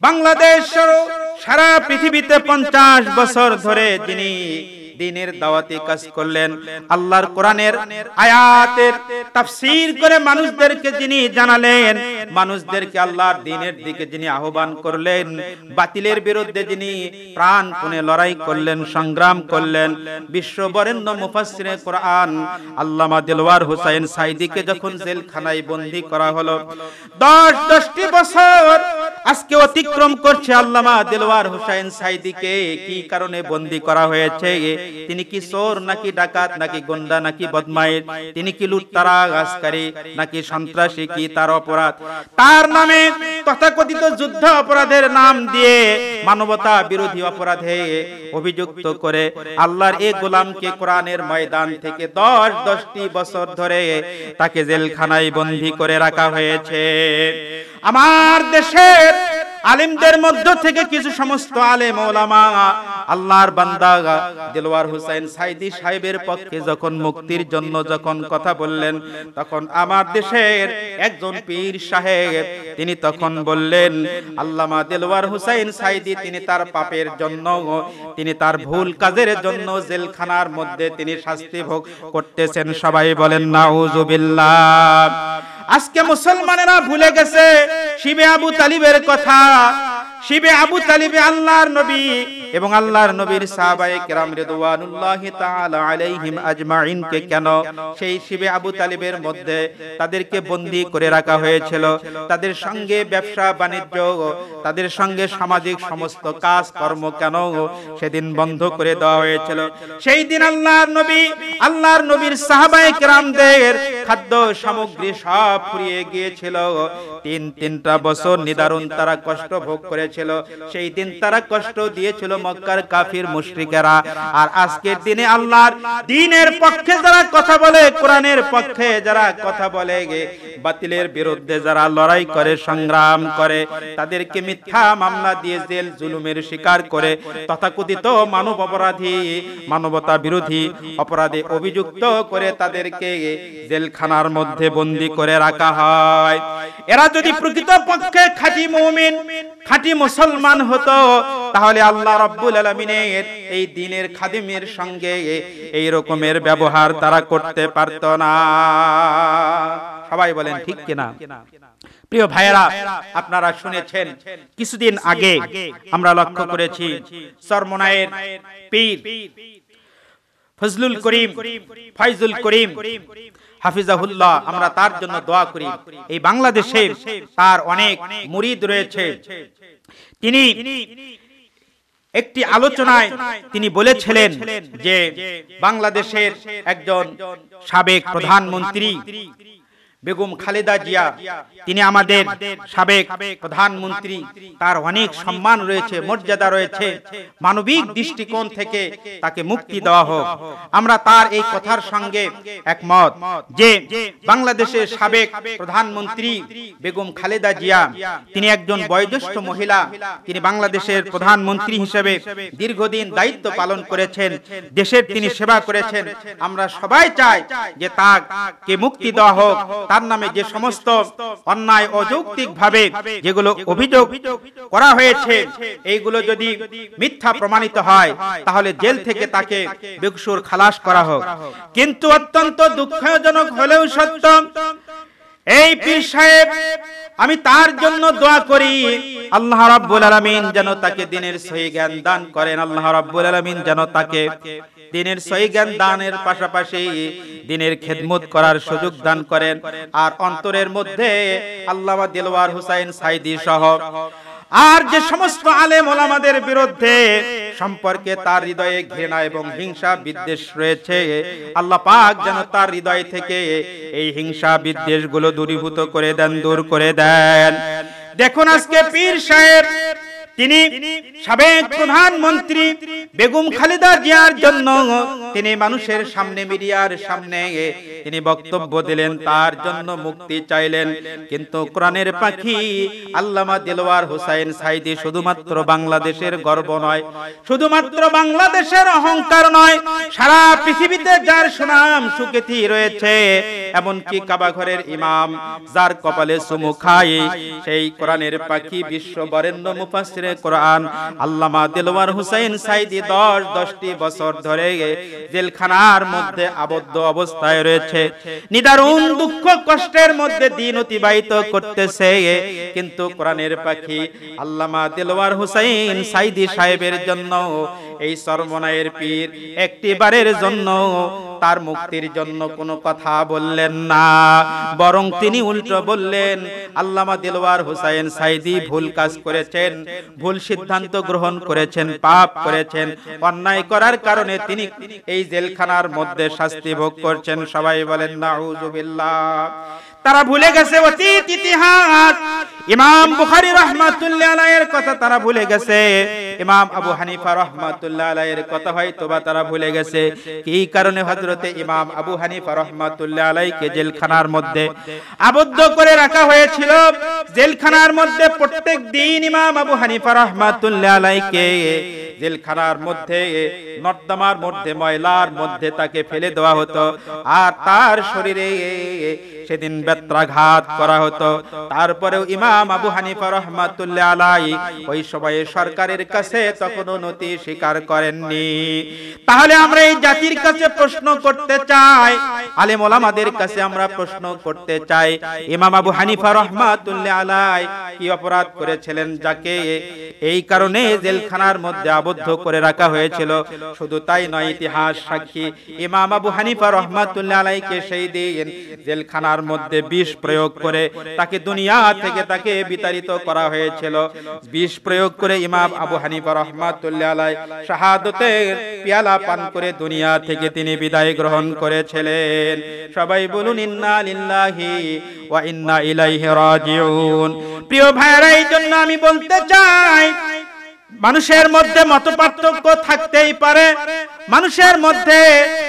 বাংলাদেশ সারা পৃথিবীতে 50 বছর ধরে যিনি দ্বীনের দাওয়াতি কাজ করলেন, আল্লাহর কোরআনের আয়াতের তাফসীর করে মানুষদেরকে যিনি জানালেন, মানুষদেরকে আল্লাহর দ্বীনের দিকে যিনি আহ্বান করলেন, বাতিলের বিরুদ্ধে যিনি প্রাণপণে লড়াই করলেন, সংগ্রাম করলেন, বিশ্ববরেণ্য মুফাসসিরে কোরআন আল্লামা দেলওয়ার হোসাইন সাঈদীকে যখন জেলখানায় বন্দী করা হলো, 10টি বছর আজকে অতিক্রম করছে। আল্লামা দেলওয়ার হোসাইন সাঈদীকে কি কারণে বন্দী করা হয়েছে? তিনি কি চোর নাকি ডাকাত নাকি গুন্ডা নাকি বদমাইশ? তিনি কি লুটতরাজকারী নাকি সন্ত্রাসী? কি তার অপরাধ? তার নামে তথাকথিত যুদ্ধ অপরাধের নাম দিয়ে মানবতা বিরোধী অপরাধে অভিযুক্ত করে আল্লাহর এই গোলামকে কোরআনের ময়দান থেকে 10টি বছর ধরে তাকে জেলখানায় বন্দী করে রাখা হয়েছে। আমার দেশের আলেমদের মধ্য থেকে কিছু সমস্ত আলেম ওলামা আল্লাহর বান্দা দেলওয়ার হোসাইন সাঈদী সাহেবের পক্ষে যখন মুক্তির জন্য যখন কথা বললেন, তখন আমার দেশের একজন পীর সাহেব তিনি তখন বললেন, আল্লামা দেলওয়ার হোসাইন সাঈদী তিনি তার পাপের জন্য, তিনি তার ভুল কাজের জন্য জেলখানার মধ্যে তিনি শাস্তি ভোগ করতেছেন। সবাই বলেন নাউযুবিল্লাহ। আজকে মুসলমানেরা ভুলে গেছে শিবে আবু তালিবের কথা। শিবে আবু তালিবে আল্লাহর নবী এবং আল্লাহর নবীর সাহাবায়ে কেরাম রিদওয়ানুল্লাহি তাআলা আলাইহিম আজমাইন কে কেন সেই শিবে আবু তালিবের মধ্যে তাদেরকে বন্দী করে রাখা হয়েছিল? তাদের সঙ্গে ব্যবসা বাণিজ্য, তাদের সঙ্গে সামাজিক সমস্ত কাজ কর্ম কেন সেদিন বন্ধ করে দেওয়া হয়েছিল? সেই দিন আল্লাহর নবী, আল্লাহর নবীর সাহাবায়ে কেরামদের খাদ্য সামগ্রী সব ফুরিয়ে গিয়েছিল। তিনটা বছর নিদারুণ তারা কষ্ট ভোগ করেছিল। সেই দিন তারা কষ্ট দিয়েছিল মক্কার কাফির মুশরিকেরা। আর আজকের দিনে আল্লাহর দ্বীনের পক্ষে যারা কথা বলে, কোরআনের পক্ষে যারা কথা বলে, বাতিলের বিরুদ্ধে যারা লড়াই করে, সংগ্রাম করে, তাদেরকে মিথ্যা মামলা দিয়ে জেল জুলুমের শিকার করে তথাকথিত মানব অপরাধী, মানবতা বিরোধী অপরাধে অভিযুক্ত করে তাদেরকে জেলখানার মধ্যে বন্দী করে রাখা হয়। এরা যদি প্রকৃত পক্ষে খাঁটি মুমিন, খাঁটি মুসলমান হতো, তাহলে আল্লাহ রাব্বুল আলামিনের এই দ্বীনের খাদিমের সঙ্গে এই রকমের ব্যবহার তারা করতে পারত না। সবাই বলেন ঠিক কিনা? প্রিয় ভাইয়েরা, আপনারা শুনেছেন কিছুদিন আগে আমরা লক্ষ্য করেছি চরমোনাইয়ের পীর ফজলুল করিম, ফয়জুল করিম হাফিজাহুল্লাহ, আমরা তার জন্য দোয়া করি। এই বাংলাদেশে তার অনেক মুরিদ রয়েছে। তিনি একটি আলোচনায় তিনি বলেছিলেন যে বাংলাদেশের একজন সাবেক প্রধানমন্ত্রী বেগম খালেদা জিয়া, তিনি আমাদের সাবেক প্রধানমন্ত্রী, তার অনেক সম্মান রয়েছে, মর্যাদা রয়েছে, মানবিক দৃষ্টিকোণ থেকে তাকে মুক্তি দেওয়া হোক। আমরা তার এই কথার সঙ্গে একমত যে বাংলাদেশের সাবেক প্রধানমন্ত্রী বেগম খালেদা জিয়া তিনি একজন বয়োজ্যেষ্ঠ মহিলা, তিনি বাংলাদেশের প্রধানমন্ত্রী হিসেবে দীর্ঘদিন দায়িত্ব পালন করেছেন, দেশের তিনি সেবা করেছেন। আমরা সবাই চাই যে তাকে মুক্তি দেওয়া হোক। তার নামে যে সমস্ত অন্যায় অযৌক্তিক ভাবে যেগুলো অভিযোগ করা হয়েছে, এইগুলো যদি মিথ্যা প্রমাণিত হয়, তাহলে জেল থেকে তাকে বেকসুর খালাস করা হোক। কিন্তু অত্যন্ত দুঃখজনক হলেও সত্য, এই পীর সাহেব, আমি তার জন্য দোয়া করি আল্লাহ রাব্বুল আলামিন যেন তাকে দ্বীনের সহি জ্ঞান দান করেন। আল্লাহ রাব্বুল আলামিন যেন তাকে দ্বীনের সহি জ্ঞান দানের পাশাপাশি দ্বীনের খেদমত করার সুযোগ দান করেন। আর অন্তরের মধ্যে আল্লামা দেলওয়ার হোসাইন সাঈদী সহ আর যে সমস্ত আলেম ওলামাদের বিরুদ্ধে সম্পর্কে তার হৃদয়ে ঘৃণা এবং হিংসা বিদ্বেষ রয়েছে, আল্লাহ পাক যেন তার হৃদয় থেকে এই হিংসা বিদ্বেষ গুলো দূরীভূত করে দেন, দূর করে দেন। দেখুন আজকে পীর সাহেব, তিনি সাবেক প্রধানমন্ত্রী বেগম খালেদা জিয়ার জন্য তিনি মানুষের সামনে, মিডিয়ার সামনে তিনি বক্তব্য দিলেন, তার জন্য মুক্তি চাইলেন। কিন্তু কোরআনের পাখি আল্লামা দেলোয়ার হোসাইন সাঈদী শুধুমাত্র বাংলাদেশের গর্ব নয়, শুধুমাত্র বাংলাদেশের অহংকার নয়, সারা পৃথিবীতে যার সুনাম সুখ্যাতি রয়েছে, এমনকি কাবা ঘরের ইমাম যার কপালে চুমু খায় সেই কোরআনের পাখি বিশ্ব বরেণ্য মুফাসসিরে কোরআন আল্লামা দেলোয়ার হোসাইন সাঈদী 10টি বছর ধরে জেলখানার মধ্যে আবদ্ধ অবস্থায় রয়েছে, নিদারুণ দুঃখ কষ্টের মধ্যে দিন অতিবাহিত করতেছে। কিন্তু কোরআনের পাখি আল্লামা দেলোয়ার হোসাইন সাঈদী সাহেবের জন্য এই চরমনায়ের পীর একটিবারের জন্য তার মুক্তির জন্য কোনো কথা বললেন না, বরং তিনি উল্টো বললেন, আল্লামা দেলোয়ার হোসাইন সাঈদী ভুল কাজ করেছেন, ভুল সিদ্ধান্ত গ্রহণ করেছেন, পাপ করেছেন, অন্যায় করার কারণে তিনি এই জেলখানার মধ্যে শাস্তি ভোগ করছেন। সবাই বলেন নাউযুবিল্লাহ। তারা ভুলে গেছে অতীত ইতিহাস, ইমাম বুখারী রাহমাতুল্লাহ আলাইহির কথা তারা ভুলে গেছে, ইমাম আবু হানিফা রাহমাতুল্লাহ আলাইহির কথা হয়তোবা তারা ভুলে গেছে। কি কারণে হযরতে ইমাম আবু হানিফা রাহমাতুল্লাহ আলাইহিকে জেলখানার মধ্যে আবদ্ধ করে রাখা হয়েছিল? জেলখানার মধ্যে প্রত্যেক দিন ইমাম আবু হানিফা রাহমাতুল্লাহ আলাইহিকে জেলখানার মধ্যে নর্দমার মধ্যে, ময়লার মধ্যে তাকে ফেলে দেওয়া হতো, আর তার শরীরে সেদিন বেত্রাঘাত করা হতো। তারপরেও ইমাম আবু হানিফা রাহমাতুল্লাহ আলাইহি ওই সময়ে সরকারের কাছে তখনও নথি স্বীকার করেননি। তাহলে আমরা এই জাতির কাছে প্রশ্ন করতে চাই, আলেম ওলামাদের কাছে আমরা প্রশ্ন করতে চাই, ইমাম আবু হানিফা রাহমাতুল্লাহ আলাইহি কি অপরাধ করেছিলেন যাকে এই কারণে জেলখানার মধ্যে আবদ্ধ করে রাখা হয়েছিল? শুধু তাই নয়, ইতিহাস সাক্ষী ইমাম আবু হানিফা রাহমাতুল্লাহ আলাইহিকে সেই দিন জেলখানার মধ্যে বিষ প্রয়োগ করে তাকে দুনিয়া থেকে তাকে বিতাড়িত করা হয়েছিল। বিষ প্রয়োগ করে ইমাম আবু হানিফা রাহমাতুল্লাহ আলাইহি শাহাদাতের পেয়ালা পান করে দুনিয়া থেকে তিনি বিদায় গ্রহণ করেছিলেন। সবাই বলুন ইন্না লিল্লাহি ওয়া ইন্না ইলাইহি রাজিউন। প্রিয় ভাইরা, এই জন্য আমি বলতে চাই, মানুষের মধ্যে মতপার্থক্য থাকতেই পারে, মানুষের মধ্যে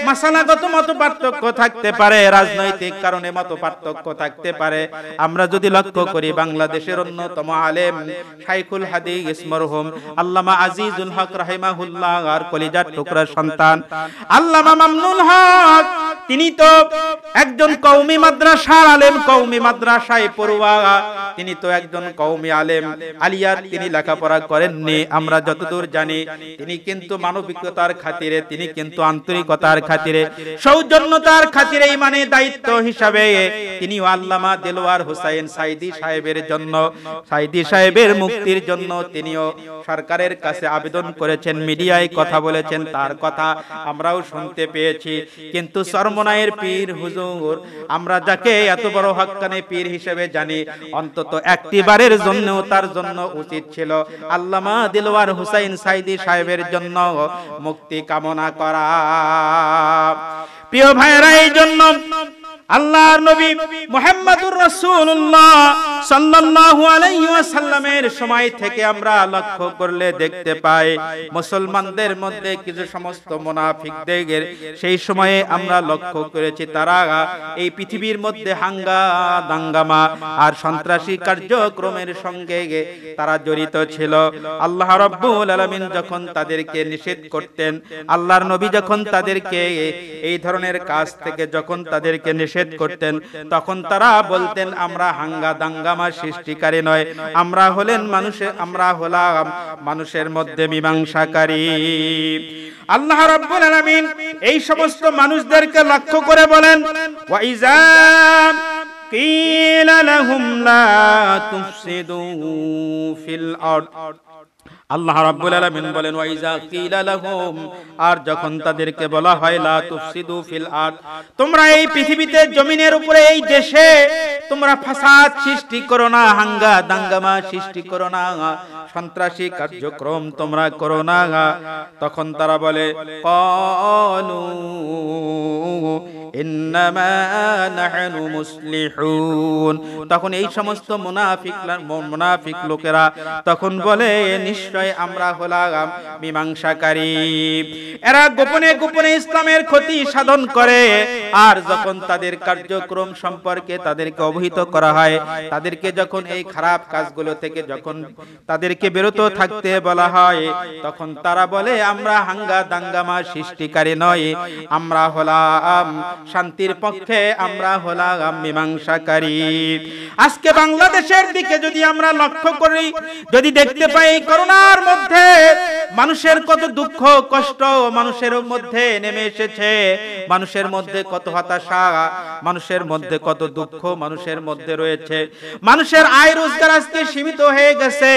মাসালাগত মতপার্থক্য থাকতে পারে, রাজনৈতিক কারণে মতপার্থক্য থাকতে পারে। আমরা যদি লক্ষ্য করি, বাংলাদেশের অন্যতম আলেম শাইখুল হাদিস মরহুম আল্লামা আজিজুল হক রাহিমাহুল্লাহ আর কলিজার টুকরা সন্তান আল্লামা মামনুল হক, তিনি তো একজন কওমি মাদ্রাসার আলেম, কওমি মাদ্রাসায় পড়ুয়া, তিনি তো একজন কওমি আলেম, আলিয়ার তিনি লেখাপড়া করেননি। আমরা যতদূর জানি তিনি কিন্তু মানবিকতার খাতিরে, তিনি কিন্তু আন্তরিকতার খাতিরে, সৌজন্যতার খাতিরে, ইমানে দায়িত্ব হিসাবে তিনি আল্লামা দেলোয়ার হোসাইন সাঈদী সাহেবের জন্য, সাঈদী সাহেবের মুক্তির জন্য তিনিও সরকারের কাছে আবেদন করেছেন, মিডিয়ায় কথা বলেছেন, তার কথা আমরাও শুনতে পেয়েছি। কিন্তু চরমনায়ের পীর হুজুর, আমরা যাকে এত বড় হক্কানে পীর হিসেবে জানি, অন্তত একটিবারের জন্য তার জন্য উচিত ছিল আল্লামা দেলোয়ার হোসাইন সাঈদী সাহেবের জন্য মুক্তি কামনা করা। প্রিয় ভাইরা, এই জন্য আল্লাহর নবী মুহাম্মদুর রাসূলুল্লাহ সাল্লাল্লাহু আলাইহি ওয়াসাল্লামের সময় থেকে আমরা লক্ষ্য করলে দেখতে পাই, মুসলমানদের মধ্যে কিছু সমস্ত মুনাফিকদের সেই সময়ে আমরা লক্ষ্য করেছি, তারা এই পৃথিবীর মধ্যে দাঙ্গামা আর সন্ত্রাসী কার্যক্রমের সঙ্গে তারা জড়িত ছিল। আল্লাহ রাব্বুল আলামিন যখন তাদেরকে নিষেধ করতেন, আল্লাহর নবী যখন তাদেরকে এই ধরনের কাজ থেকে যখন তাদেরকে নিষেধ করতেন, তখন তারা বলতেন, আমরা দাঙ্গামা সৃষ্টিকারী নয়, আমরা হলাম মানুষের মধ্যে মীমাংসাকারী। আল্লাহ রাব্বুল আলামিন এই সমস্ত মানুষদেরকে লক্ষ্য করে বলেন, ওয়া ইযা কিলা লাহুম লা তুফসিদু ফিল আরদ। আল্লাহ রাব্বুল আলামিন বলেন, ওয়া ইযা কিলা লাহুম, আর যখন তাদেরকে বলা হয়, লা তুফসিদু ফিল আরদ, তোমরা এই পৃথিবীতে জমিনের উপরে এই দেশে তোমরা ফাসাদ সৃষ্টি করো না, দাঙ্গামা সৃষ্টি করো না, সন্ত্রাসী কার্যক্রম তোমরা করো না। তখন তারা বলে, ক্বালু ইন্নামা নাহনু মুসলিহুন। তখন এই সমস্ত মুনাফিক লোকেরা তখন বলে, নিশ্চয় আমরা হলাম মীমাংসাকারী। এরা গোপনে গোপনে ইসলামের ক্ষতি সাধন করে, আর যখন তাদের কার্যক্রম সম্পর্কে তাদেরকে অবহিত করা হয়, তাদেরকে যখন এই খারাপ কাজগুলো থেকে যখন তাদেরকে বিরত থাকতে বলা হয়, তখন তারা বলে আমরা হাঙ্গা দাঙ্গামা সৃষ্টিকারী নয়, আমরা হলাম শান্তির পক্ষে, আমরা হলাম মীমাংসাকারী। আজকে বাংলাদেশের দিকে যদি আমরা লক্ষ্য করি, যদি দেখতে পাই করোনার মধ্যে মানুষের কত দুঃখ কষ্ট মানুষের মধ্যে নেমে এসেছে, মানুষের মধ্যে কত হতাশা, মানুষের মধ্যে কত দুঃখ মানুষের মধ্যে রয়েছে, মানুষের আয় রোজগার আজকে সীমিত হয়ে গেছে,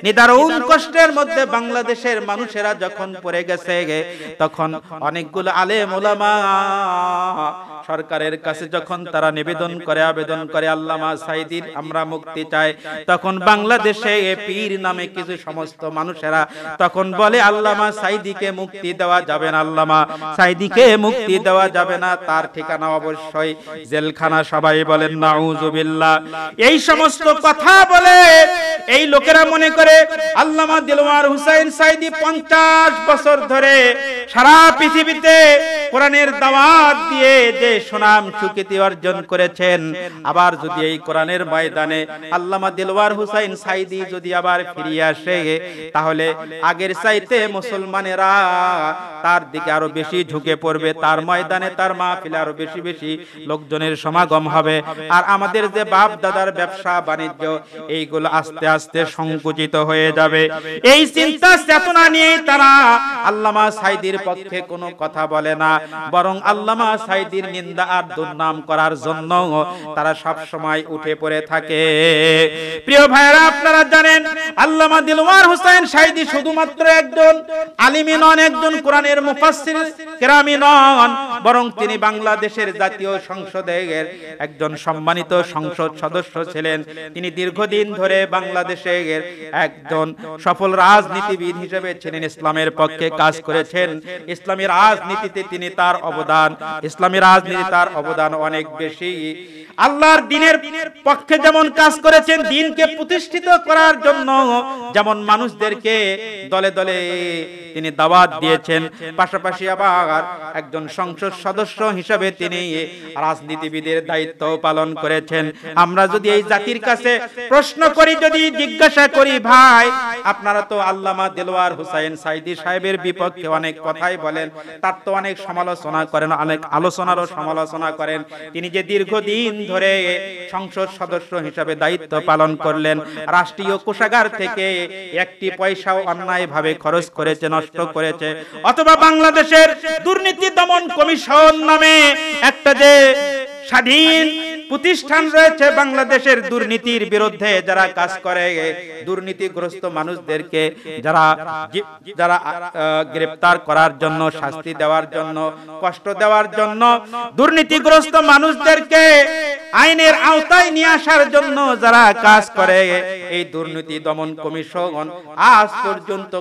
নিদারুণ কষ্টের মধ্যে বাংলাদেশের মানুষেরা যখন পড়ে গেছে, তখন অনেকগুলো আলেম ওলামা সরকারের কাছে যখন তারা নিবেদন করে, আবেদন করে, আল্লামা সাঈদীর আমরা মুক্তি চাই, তখন বাংলাদেশে পীর নামে কিছু সমস্ত মানুষেরা তখন বলে আল্লামা সাঈদীকে মুক্তি দেওয়া যাবে না, আল্লামা সাঈদীকে মুক্তি দেওয়া যাবে না, তার ঠিকানা অবশ্যই জেলখানা। সবাই বলেন নাউজুবিল্লাহ। এই সমস্ত কথা বলে এই লোকেরা মনে করে আল্লামা দিলওয়ার হুসাইন সাঈদী 50 বছর ধরে সারা পৃথিবীতে কোরআনের দাওয়াত দিয়ে যে সুনাম সুখ্যাতি অর্জন করেছেন, আবার যদি এই কোরআনের ময়দানে আল্লামা দিলওয়ার হুসাইন সাঈদী যদি আবার ফিরে আসে, তাহলে আগের চাইতে মুসলমানেরা তার দিকে আরো বেশি ঝুঁকে পড়বে, তার ময়দানে তার মাহফিলে আরো বেশি বেশি লোকজনের সমাগম হবে, আর আমাদের যে বাপ দাদার ব্যবসা বাণিজ্য এইগুলো আস্তে আস্তে সংকুচিত হয়ে যাবে। এই চিন্তা চেতনা নিয়ে তারা আল্লামা সাঈদীর পক্ষে কোনো কথা বলে না, বরং আল্লামা সাঈদীর নিন্দা আর দুর্নাম করার জন্য তারা সব সময় উঠে পড়ে থাকে। প্রিয় ভাইরা, আপনারা জানেন আল্লামা দিলওয়ার হুসাইন সাঈদী শুধুমাত্র একজন আলিমই নন, একজন কোরআনের মুফাসসির কেরামী নন, বরং তিনি বাংলাদেশের জাতীয় সংসদের একজন সম্মানিত সংসদ সদস্য ছিলেন। তিনি দীর্ঘদিন ধরে বাংলাদেশের একজন সফল রাজনীতিবিদ হিসেবে ছিলেন, ইসলামের পক্ষে কাজ করেছেন। ইসলামী রাজনীতিতে তিনি তার অবদান, ইসলামী রাজনীতি তার অবদান অনেক বেশি। আল্লাহর দ্বীনের পক্ষে যেমন কাজ করেছেন, দ্বীনকে প্রতিষ্ঠিত করার জন্য যেমন মানুষদেরকে দলে দলে তিনি দাওয়াত দিয়েছেন, পাশাপাশি আবার একজন সংসদ সদস্য হিসেবে তিনি রাজনীতিবিদের দায়িত্ব পালন করেছেন। আমরা যদি এই জাতির কাছে প্রশ্ন করি, যদি জিজ্ঞাসা করি, ভাই আপনারা তো আল্লামা দিলওয়ার হুসাইন সাঈদী সাহেবের বিপক্ষে অনেক কথাই বলেন, তার তো অনেক সমালোচনা করেন, অনেক আলোচনারও সমালোচনা করেন, তিনি যে দীর্ঘদিন ধরে সংসদ সদস্য হিসেবে দায়িত্ব পালন করলেন, রাষ্ট্রীয় কোষাগার থেকে একটি পয়সাও অন্যায়ভাবে খরচ করেছে, নষ্ট করেছে, অথবা বাংলাদেশের দুর্নীতি দমন কমিশন নামে একটা যে স্বাধীন প্রতিষ্ঠান রয়েছে, বাংলাদেশের দুর্নীতির বিরুদ্ধে যারা কাজ করে, দুর্নীতিগ্রস্ত মানুষদেরকে যারা গ্রেফতার করার জন্য, শাস্তি দেওয়ার জন্য, কষ্ট দেওয়ার জন্য, দুর্নীতিগ্রস্ত মানুষদেরকে আইনের আওতায় নিয়ে আসার জন্য যারা কাজ করে, এই দুর্নীতি দমন কমিশন আজ পর্যন্ত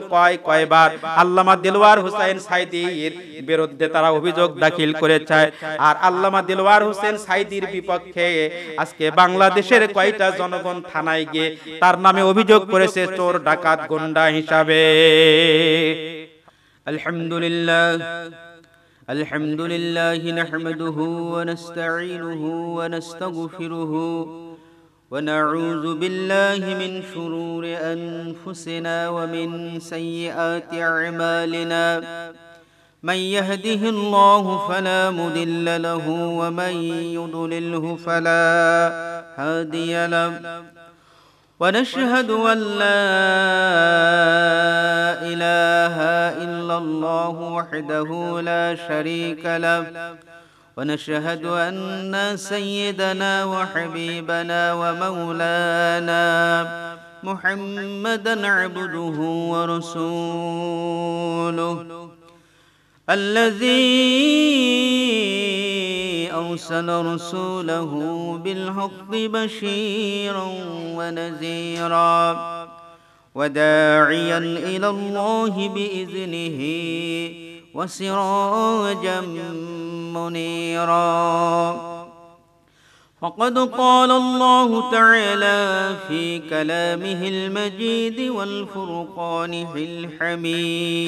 কয়বার আল্লামা দিলওয়ার হুসাইন সাঈদীর বিরুদ্ধে তারা অভিযোগ দাখিল করেছে। আর আল্লামা দিলওয়ার হুসাইন সাঈদীর বিপক্ষে আজকে বাংলাদেশের কয়টা জনগণ থানায় গিয়ে তার নামে অভিযোগ করেছে চোর ডাকাত গুন্ডা হিসাবে। আলহামদুলিল্লাহ আলহামদুলিল্লাহ নাহমাদুহু ওয়া নাস্তাঈনুহু ওয়া নাস্তাগফিরুহু ওয়া নাউযু বিল্লাহি মিন শুরুরি আনফুসিনা ওয়া মিন সাইয়্যাতি আ'মালিনা। من يهده الله فلا مضل له ومن يضلله فلا هادي له ونشهد أن لا إله إلا الله وحده لا شريك له ونشهد أن سيدنا وحبيبنا ومولانا محمدا عبده ورسوله الذي أرسل رسوله بالحق بشيرا ونذيرا وداعيا إلى الله بإذنه وسراجا منيرا وقد قال الله تعالى في كلامه المجيد والفرقان الحميد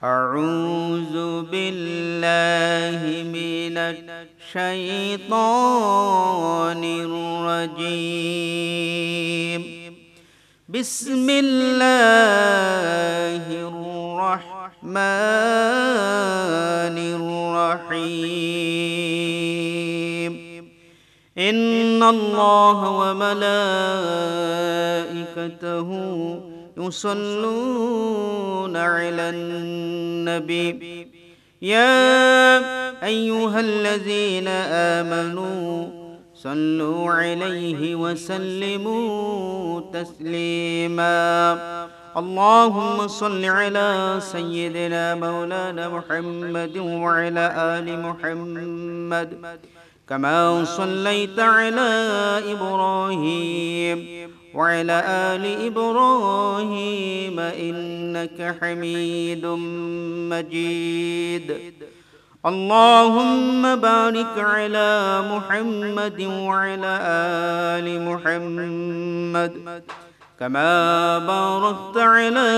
أعوذ بالله من الشيطان الرجيم بسم الله الرحمن الرحيم إن الله وملائكته يصلون على النبي يا أيها الذين آمنوا صلوا عليه وسلموا تسليما اللهم صل على سيدنا مولانا محمد وعلى آل محمد كما صليت على إبراهيم وعلى آل إبراهيم إنك حميد مجيد اللهم بارك على محمد وعلى آل محمد كما باركت على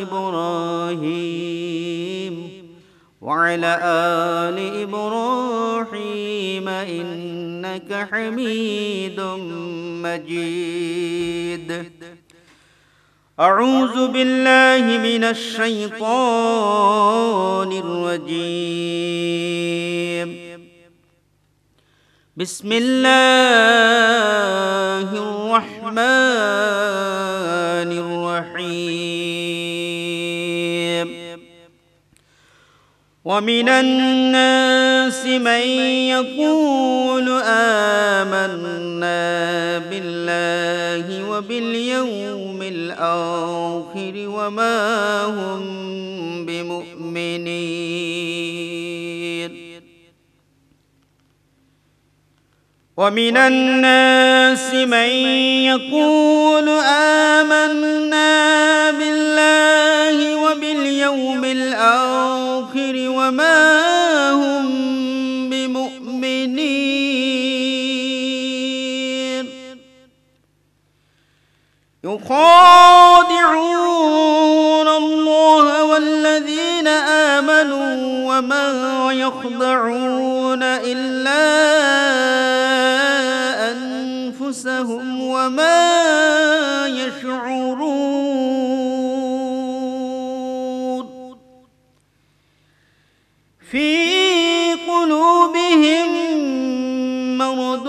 إبراهيم وعلى آل إبراهيم إنك حميد مجيد أعوذ بالله من الشيطان الرجيم بسم الله الرحمن الرحيم ومن الناس من يقول آمنا بالله وباليوم الآخر وما هم بمؤمنين ومن الناس من يقول آمنا بالله وباليوم الآخر وما هم بمؤمنين يخادعون الله والذين آمنوا وما يخدعون إلا أنفسهم وما يشعرون في قلوبهم مرض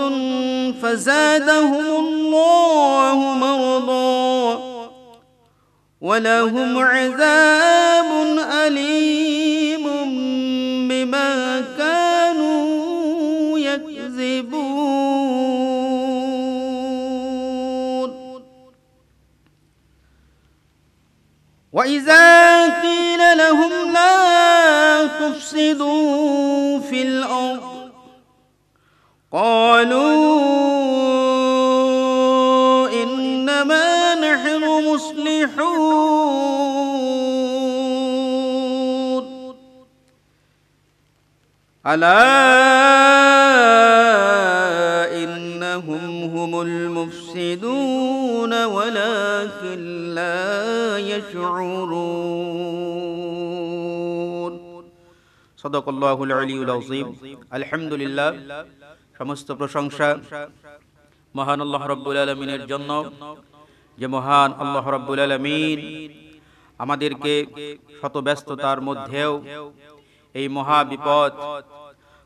فزادهم الله مرضا ولهم عذاب أليم بما كانوا يكذبون وإذا قيل لهم لا تفسدوا في الأرض قالوا إنما نحن مصلحون ألا إنهم هم المفسدون ولكن لا يشعرون صدق الله العلي العظيم الحمد لله সমস্ত প্রশংসা মহান আল্লাহ রাব্বুল আলামিনের জন্য যে মহান আল্লাহ রাব্বুল আলামিন আমাদেরকে শত ব্যস্ততার মধ্যেও এই মহা বিপদ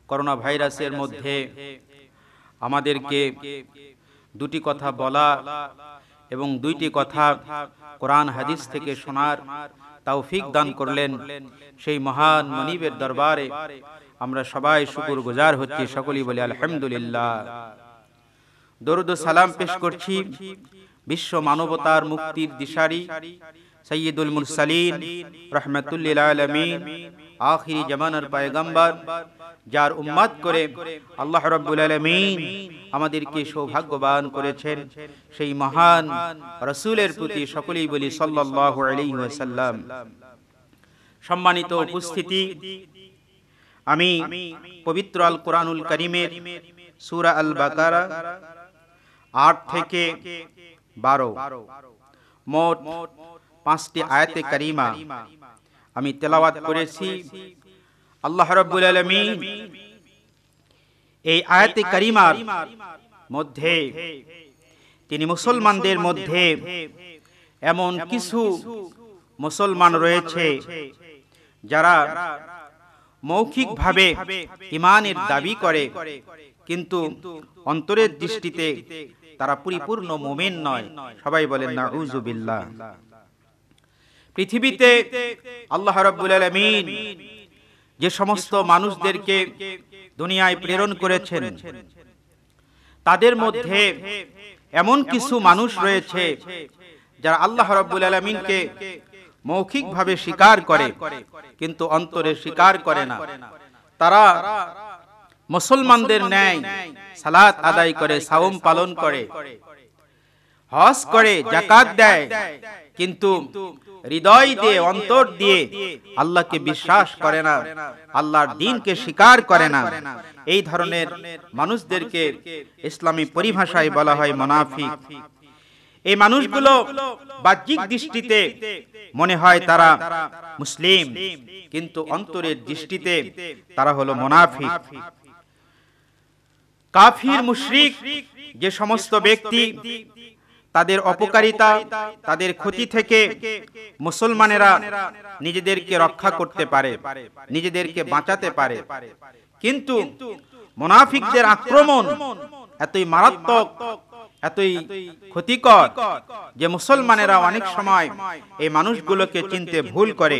করোনা ভাইরাসের মধ্যে আমাদেরকে দুটি কথা বলা এবং দুইটি কথা কোরআন হাদিস থেকে শোনার তৌফিক দান করলেন সেই মহান মনিবের দরবারে আমরা সবাই শুকরগুজার হচ্ছি সকলেই বলি আলহামদুলিল্লাহ দরুদ ও সালাম পেশ করছি বিশ্ব মানবতার মুক্তির দিশারি সৈয়দুল মুরসালিন রাহমাতুল লিল আলামিন আখিরি জামানার পয়গম্বর যার উম্মত করে আল্লাহ রাব্বুল আলামিন আমাদেরকে সৌভাগ্যবান করেছেন সেই মহান রাসূলের প্রতি সকলেই বলি সাল্লাল্লাহু আলাইহি ওয়াসাল্লাম। সম্মানিত উপস্থিতি, আমি পবিত্র আল কোরআনুল কারীমের সূরা আল বাকারা 8 থেকে 12 মোট 5টি আয়াতে কারিমা আমি তেলাওয়াত করেছি। আল্লাহ রাব্বুল আলামিন এই আয়াতে কারিমার মধ্যে তিনি মুসলমানদের মধ্যে এমন কিছু মুসলমান রয়েছে যারা মৌখিকভাবে ঈমানের দাবি করে, কিন্তু অন্তরের দৃষ্টিতে তারা পরিপূর্ণ মুমিন নয়। সবাই বলেন নাউযুবিল্লাহ। পৃথিবীতে আল্লাহ রাব্বুল আলামিন যে সমস্ত মানুষদেরকে দুনিয়ায় প্রেরণ করেছেন, তাদের মধ্যে এমন কিছু মানুষ রয়েছে যারা আল্লাহ রাব্বুল আলামিনকে মৌখিকভাবে স্বীকার করে, কিন্তু অন্তরে স্বীকার করে না। তারা মুসলমানদের ন্যায় সালাত আদায় করে, সাওম পালন করে, হজ করে, যাকাত দেয়, কিন্তু হৃদয় দিয়ে, অন্তর দিয়ে আল্লাহকে বিশ্বাস করে না, আল্লাহর দ্বীনকে স্বীকার করে না। এই ধরনের মানুষদেরকে ইসলামী পরিভাষায় বলা হয় মুনাফিক। এই মানুষগুলো বাহ্যিক দৃষ্টিতে মনে হয় তারা মুসলিম, কিন্তু অন্তরের দৃষ্টিতে তারা হলো মুনাফিক। কাফির, মুশরিক যে সমস্ত ব্যক্তি, তাদের অপকারিতা, তাদের ক্ষতি থেকে মুসলমানেরা নিজেদেরকে রক্ষা করতে পারে, নিজেদেরকে বাঁচাতে পারে, কিন্তু মুনাফিকদের আক্রমণ এতই মারাত্মক, এতই ক্ষতিকর যে মুসলমানেরা অনেক সময় এই মানুষগুলোকে চিনতে ভুল করে।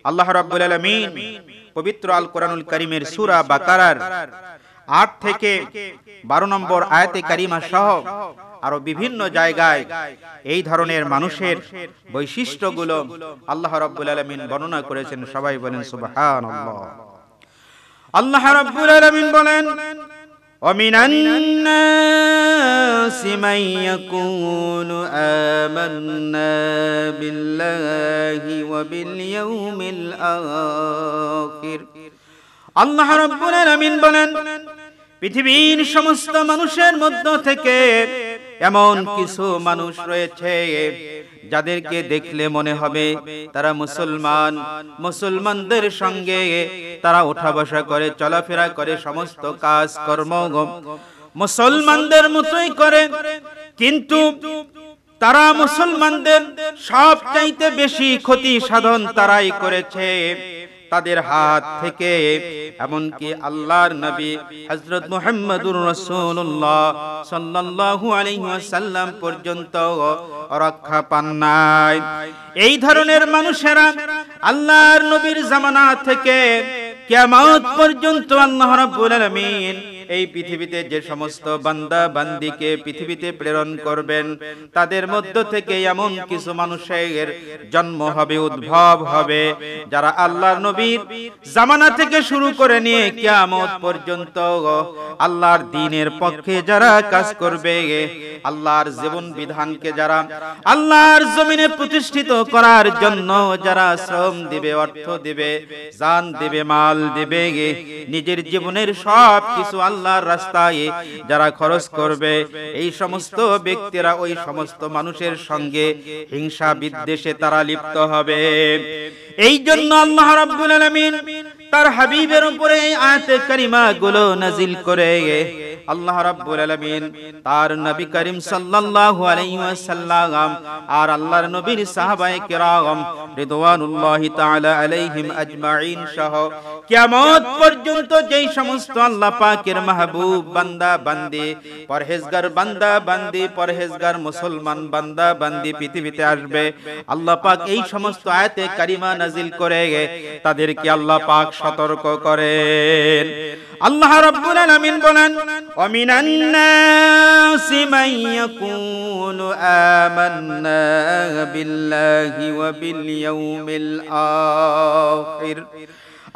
আল্লাহ রাব্বুল আলামিন পবিত্র আল কোরআনুল কারীমের সূরা বাকারার 8 থেকে 12 নম্বর আয়াতে কারিমা সহ আরো বিভিন্ন জায়গায় এই ধরনের মানুষের বৈশিষ্ট্যগুলো আল্লাহ রাব্বুল আলামিন বর্ণনা করেছেন। সবাই বলেন সুবহানাল্লাহ। আল্লাহ রাব্বুল আলামিন বলেন, وَمِنَ النَّاسِ مَن يَقُولُ آمَنَّا بِاللَّهِ وَبِالْيَوْمِ الْآخِرِ। আল্লাহ রাব্বুল আলামিন বলেন, পৃথিবীর সমস্ত মানুষের মধ্য থেকে এমন কিছু মানুষ রয়েছে যাদেরকে দেখলে মনে হবে তারা মুসলমান, মুসলমানদের সঙ্গে তারা ওঠা বসা করে, চলাফেরা করে, সমস্ত কাজ কর্ম মুসলমানদের মতোই করে, কিন্তু তারা মুসলমানদের সবচাইতে বেশি ক্ষতি সাধন তারাই করেছে। তাদের হাত থেকে এমনকি আল্লাহর নবী হযরত মুহাম্মদুর রাসূলুল্লাহ সাল্লাল্লাহু আলাইহি ওয়াসাল্লাম পর্যন্ত রক্ষা পান নাই। এই ধরনের মানুষেরা আল্লাহর নবীর জামানা থেকে কিয়ামত পর্যন্ত আল্লাহ রাব্বুল আলামিন এই পৃথিবীতে যে সমস্ত বান্দা বান্দিকে পৃথিবীতে প্রেরণ করবেন, তাদের মধ্য থেকে এমন কিছু মানুষের জন্ম হবে, উদ্ভব হবে, যারা আল্লাহর নবীর জামানা থেকে শুরু করে নিয়ে কিয়ামত পর্যন্ত আল্লাহর দ্বীনের পক্ষে যারা কাজ করবে, আল্লাহর জীবন বিধানকে যারা আল্লাহর জমিনে প্রতিষ্ঠিত করার জন্য যারা শ্রম দিবে, অর্থ দিবে, জান দিবে, মাল দিবে, নিজের জীবনের সব কিছু আল্লাহর রাস্তায় যারা খরচ করবে, এই সমস্ত ব্যক্তিরা ওই সমস্ত মানুষের সঙ্গে হিংসা বিদ্বেষে তারা লিপ্ত হবে। এই জন্য আল্লাহ রাব্বুল আলামিন তার হাবিবের উপরে এই আয়াতে কারিমা গুলো নাজিল করে আল্লাহ রাব্বুল আলামিন তার নবী করিম সাল্লাল্লাহু আলাইহি ওয়াসাল্লাম আর আল্লাহর নবীর সাহাবায়ে কেরাম রিদওয়ানুল্লাহি তাআলা আলাইহিম আজমাইন সহ কিয়ামত পর্যন্ত যেই সমস্ত আল্লাহ পাকের মাহবুব বান্দা বান্দি, পরহেজগার বান্দা বান্দি, পরহেজগার মুসলমান বান্দা বান্দি পৃথিবীতে আসবে, আল্লাহ পাক এই সমস্ত আয়াতে কারিমা নাজিল করে তাদেরকে আল্লাহ পাক সতর্ক করেন। আল্লাহ রাব্বুল আলামিন বলেন, وَمِنَ النَّاسِ مَن يَقُولُ آمَنَّا بِاللَّهِ وَبِالْيَوْمِ الْآخِرِ।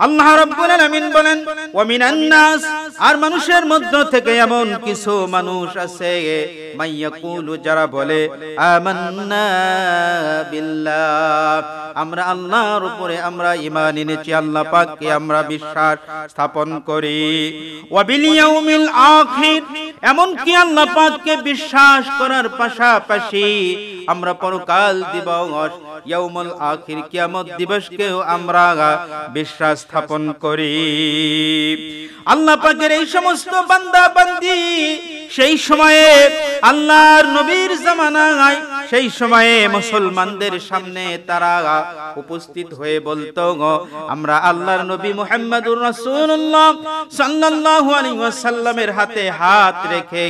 আল্লাহ রাব্বুল আলামিন বলেন, ওয়া মিনান নাস, আর মানুষের মধ্য থেকে এমন কিছু মানুষ আছে মাইয়াকুলু যারা বলে আমান্না বিল্লাহ আমরা আল্লাহর উপরে আমরা ঈমান এনেছি আল্লাহ পাককে আমরা বিশ্বাস স্থাপন করি ওয়া বিল ইয়াউমিল আখির এমন কি আল্লাহ পাককে বিশ্বাস করার পাশাপাশি আমরা পরকাল দিবস ইয়াউমুল আখির কিয়ামত দিবসকেও আমরা বিশ্বাস স্থাপন করি আল্লাহ পাকের এই সমস্ত বান্দা বান্দি সেই সময়ে আল্লাহর নবীর জামানায় সেই সময়ে মুসলমানদের সামনে তারা উপস্থিত হয়ে বলতো আমরা আল্লাহর নবী মুহাম্মদুর রাসূলুল্লাহ সাল্লাল্লাহু আলাইহি ওয়াসাল্লামের হাতে হাত রেখে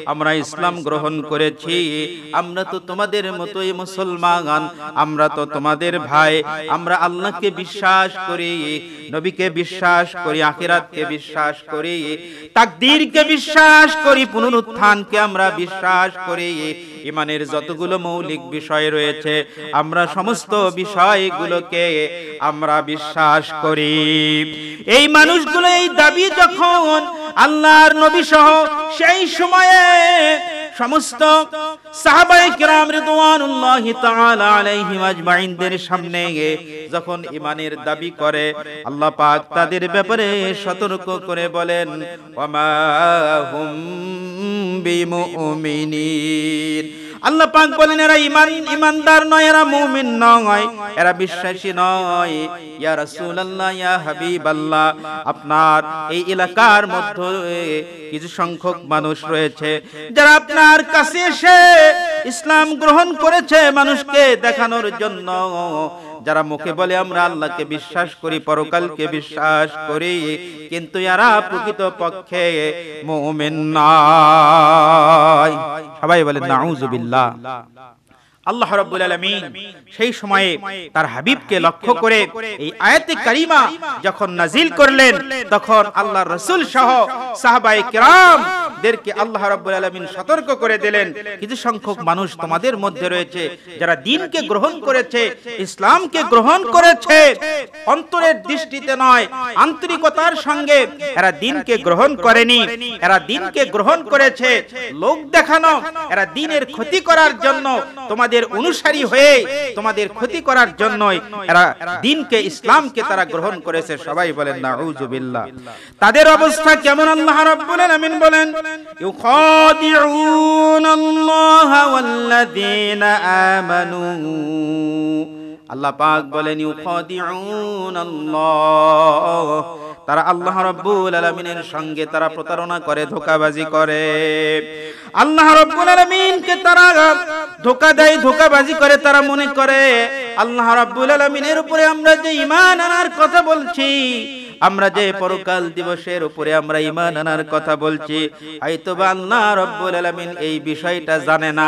আমরা ইসলাম গ্রহণ করেছি আমরা তো তোমাদের মতোই মুসলমান আমরা তো তোমাদের ভাই আমরা আল্লাহকে বিশ্বাস করি নবীকে বিশ্বাস করি আখিরাতকে বিশ্বাস করি তাকদীরকে বিশ্বাস করি পুনরুত্থানকে আমরা বিশ্বাস করি ঈমানের যতগুলো মৌলিক বিষয় রয়েছে আমরা সমস্ত বিষয়গুলোকে আমরা বিশ্বাস করি এই মানুষগুলো এই দাবি যখন আল্লাহর নবী সহ সেই সময়ে সমস্ত সাহাবায়ে কিরাম রিদওয়ানুল্লাহি তাআলা আলাইহিম আজমাইনদের সামনে যখন ঈমানের দাবি করে আল্লাহ পাক তাদের ব্যাপারে সতর্ক করে বলেন ওয়ামা হুম বিমুমিনিন আল্লাহ পাক বলেন এরা ঈমানদার নয় এরা মুমিন নয় এরা বিশ্বাসী নয় ইয়া রাসূলুল্লাহ ইয়া হাবিবাল্লাহ আপনার এই এলাকার মধ্যে কিছু সংখ্যক মানুষ রয়েছে যারা আপনার কাছে এসে ইসলাম গ্রহণ করেছে মানুষকে দেখানোর জন্য যারা মুখে বলে আমরা আল্লাহকে বিশ্বাস করি পরকালকে বিশ্বাস করি কিন্তু এরা প্রকৃতপক্ষে মুমিন নয় সবাই বলেন নাউযুবিল্লাহ আল্লাহ রাব্বুল আলামিন সেই সময়ে তার হাবিবকে লক্ষ্য করে এই আয়াতে কারিমা যখন নাজিল করলেন তখন আল্লাহর রাসূল সহ সাহাবায়ে কিরাম দেরকে আল্লাহ রাব্বুল আলামিন সতর্ক করে দিলেন কিছু সংখ্যক মানুষ তোমাদের মধ্যে রয়েছে যারা দ্বীনকে গ্রহণ করেছে ইসলামকে গ্রহণ করেছে অন্তরের দৃষ্টিতে নয় আন্তরিকতার সঙ্গে এরা দ্বীনকে গ্রহণ করেনি এরা দ্বীনকে গ্রহণ করেছে লোক দেখানো এরা দ্বীনের ক্ষতি করার জন্য তোমাদের অনুসারী হয়ে তোমাদের ক্ষতি করার জন্যই এরা দ্বীনকে ইসলামকে তারা গ্রহণ করেছে সবাই বলেন নাউযুবিল্লাহ তাদের অবস্থা কেমন আল্লাহ রাব্বুল আলামিন বলেন ইউখাদিউনাল্লাহা ওয়াল্লাযীনা আমানু আল্লাহ পাক বলেন ইউখাদিউনাল্লাহ তারা আল্লাহ রাব্বুল আলামিনের সঙ্গে তারা প্রতারণা করে ধোঁকাবাজি করে আল্লাহ রাব্বুল আলামিনকে তারা ধোঁকা দেয় ধোঁকাবাজি করে তারা মনে করে আল্লাহ রাব্বুল আলামিনের উপরে আমরা যে ঈমান আনার কথা বলছি আমরা যে পরকাল দিবসের উপরে আমরা ঈমান আনার কথা বলছি হয়তোবা আল্লাহ রাব্বুল আলামিন এই বিষয়টা জানে না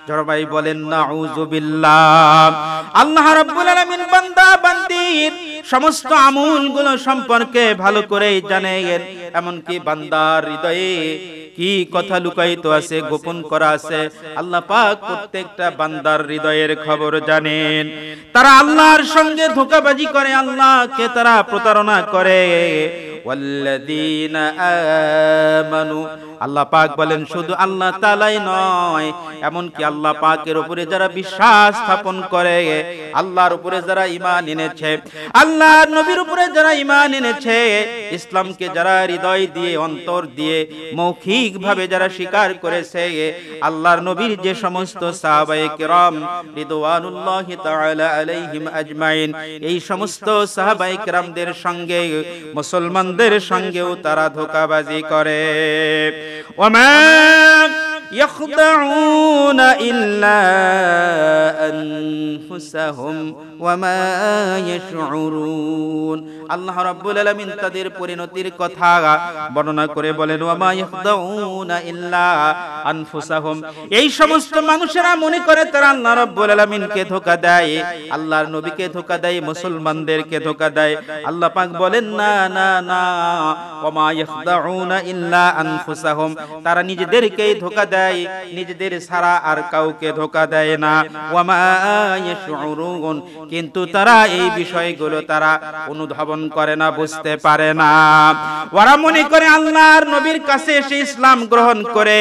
জরবাই বলেন নাউযুবিল্লাহ আল্লাহ রাব্বুল আলামিন বান্দা বান্দির সমস্ত আমলগুলো সম্পর্কে ভালো করেই জানেন এমনকি বান্দার হৃদয়ে কি কথা লুকায়িত আছে গোপন করা আছে আল্লাহ পাক প্রত্যেকটা বান্দার হৃদয়ের খবর জানেন তারা আল্লাহর সঙ্গে ধোঁকাবাজি করে আল্লাহকে তারা প্রতারণা করে ওয়াল্লাযীনা আমানু আল্লাহ পাক বলেন শুধু আল্লাহ তাআলাই নয় এমনকি আল্লাহ পাকের উপরে যারা বিশ্বাস স্থাপন করে আল্লাহর উপরে যারা ঈমান এনেছে আল্লাহর নবীর উপরে যারা ঈমান এনেছে ইসলামকে যারা হৃদয় দিয়ে অন্তর দিয়ে মৌখিকভাবে যারা স্বীকার করেছে আল্লাহর নবীর যে সমস্ত সাহাবায়ে কিরাম রিদওয়ানুল্লাহি তাআলা আলাইহিম আজমাইন এই সমস্ত সাহাবায়ে কিরামদের সঙ্গে মুসলমানদের সঙ্গেও তারা ধোঁকাবাজি করে ওমা يخدعون إلا أنفسهم وما يشعرون আল্লাহ রাব্বুল আলামিন তাদের পরিণতির কথা বর্ণনা করে বলেন ওয়ামা ইয়াখদাউনা ইল্লা আনফুসাহুম এই সমস্ত মানুষেরা মনে করে তারা আল্লাহ রাব্বুল আলামিনকে ধোঁকা দেয় আল্লাহর নবীকে ধোঁকা দেয় মুসলমানদেরকে ধোঁকা দেয় আল্লাহ পাক বলেন না না না ওয়ামা ইয়াখদাউনা ইল্লা আনফুসাহুম তারা নিজেদেরকেই ধোঁকা দেয় দেয়, নিজেদের ছাড়া আর কাউকে ধোঁকা দেয় না। ওয়ামা ইয়াশউরুন, কিন্তু তারা এই বিষয়গুলো তারা অনুধাবন করে না, বুঝতে পারে না। ওরা মনে করে আল্লাহর নবীর কাছে এসে ইসলাম গ্রহণ করে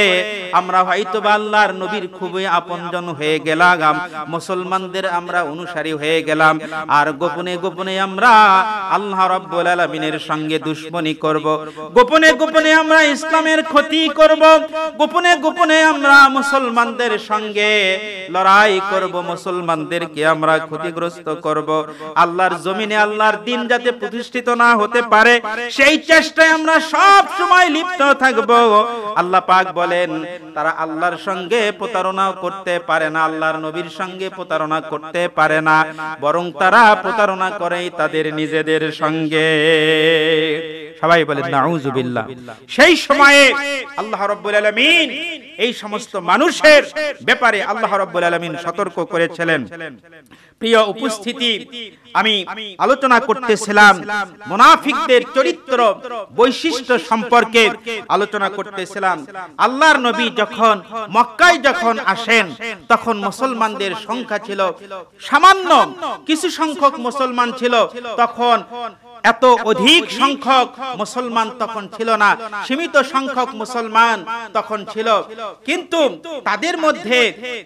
আমরা হয়তো আল্লাহর নবীর খুবই আপনজন হয়ে গেলাম, মুসলমানদের আমরা অনুসারী হয়ে গেলাম, আর গোপনে গোপনে আমরা আল্লাহ রাব্বুল আলামিনের সঙ্গে দুশমনি করব, গোপনে গোপনে আমরা ইসলামের ক্ষতি করব, গোপনে গোপনে আমরা মুসলমানদের সঙ্গে লড়াই করব, মুসলমানদেরকে আমরা ক্ষতিগ্রস্ত করব, আল্লাহর জমিনে আল্লাহর দ্বীন যাতে প্রতিষ্ঠিত না হতে পারে সেই চেষ্টায় আমরা সব সময় লিপ্ত থাকব। আল্লাহ পাক বলেন তারা আল্লাহর সঙ্গে প্রতারণা করতে পারে না, আল্লাহর নবীর সঙ্গে প্রতারণা করতে পারে না, বরং তারা প্রতারণা করে তাদের নিজেদের সঙ্গে। সবাই বলেন নাউযুবিল্লাহ। সেই সময়ে আল্লাহ রাব্বুল আলামিন এই সমস্ত মানুষের ব্যাপারে আল্লাহ রাব্বুল আলামিন সতর্ক করেছিলেন। প্রিয় উপস্থিতি, আমি আলোচনা করতেছিলাম মুনাফিকদের চরিত্র বৈশিষ্ট্য সম্পর্কে আলোচনা করতেছিলাম। আল্লাহর নবী যখন মক্কায় যখন আসেন তখন মুসলমানদের সংখ্যা ছিল সামান্য, কিছু সংখ্যক মুসলমান ছিল, তখন এত অধিক সংখ্যক মুসলমান তখন ছিল না, সীমিত সংখ্যক মুসলমান তখন ছিল। কিন্তু তাদের মধ্যে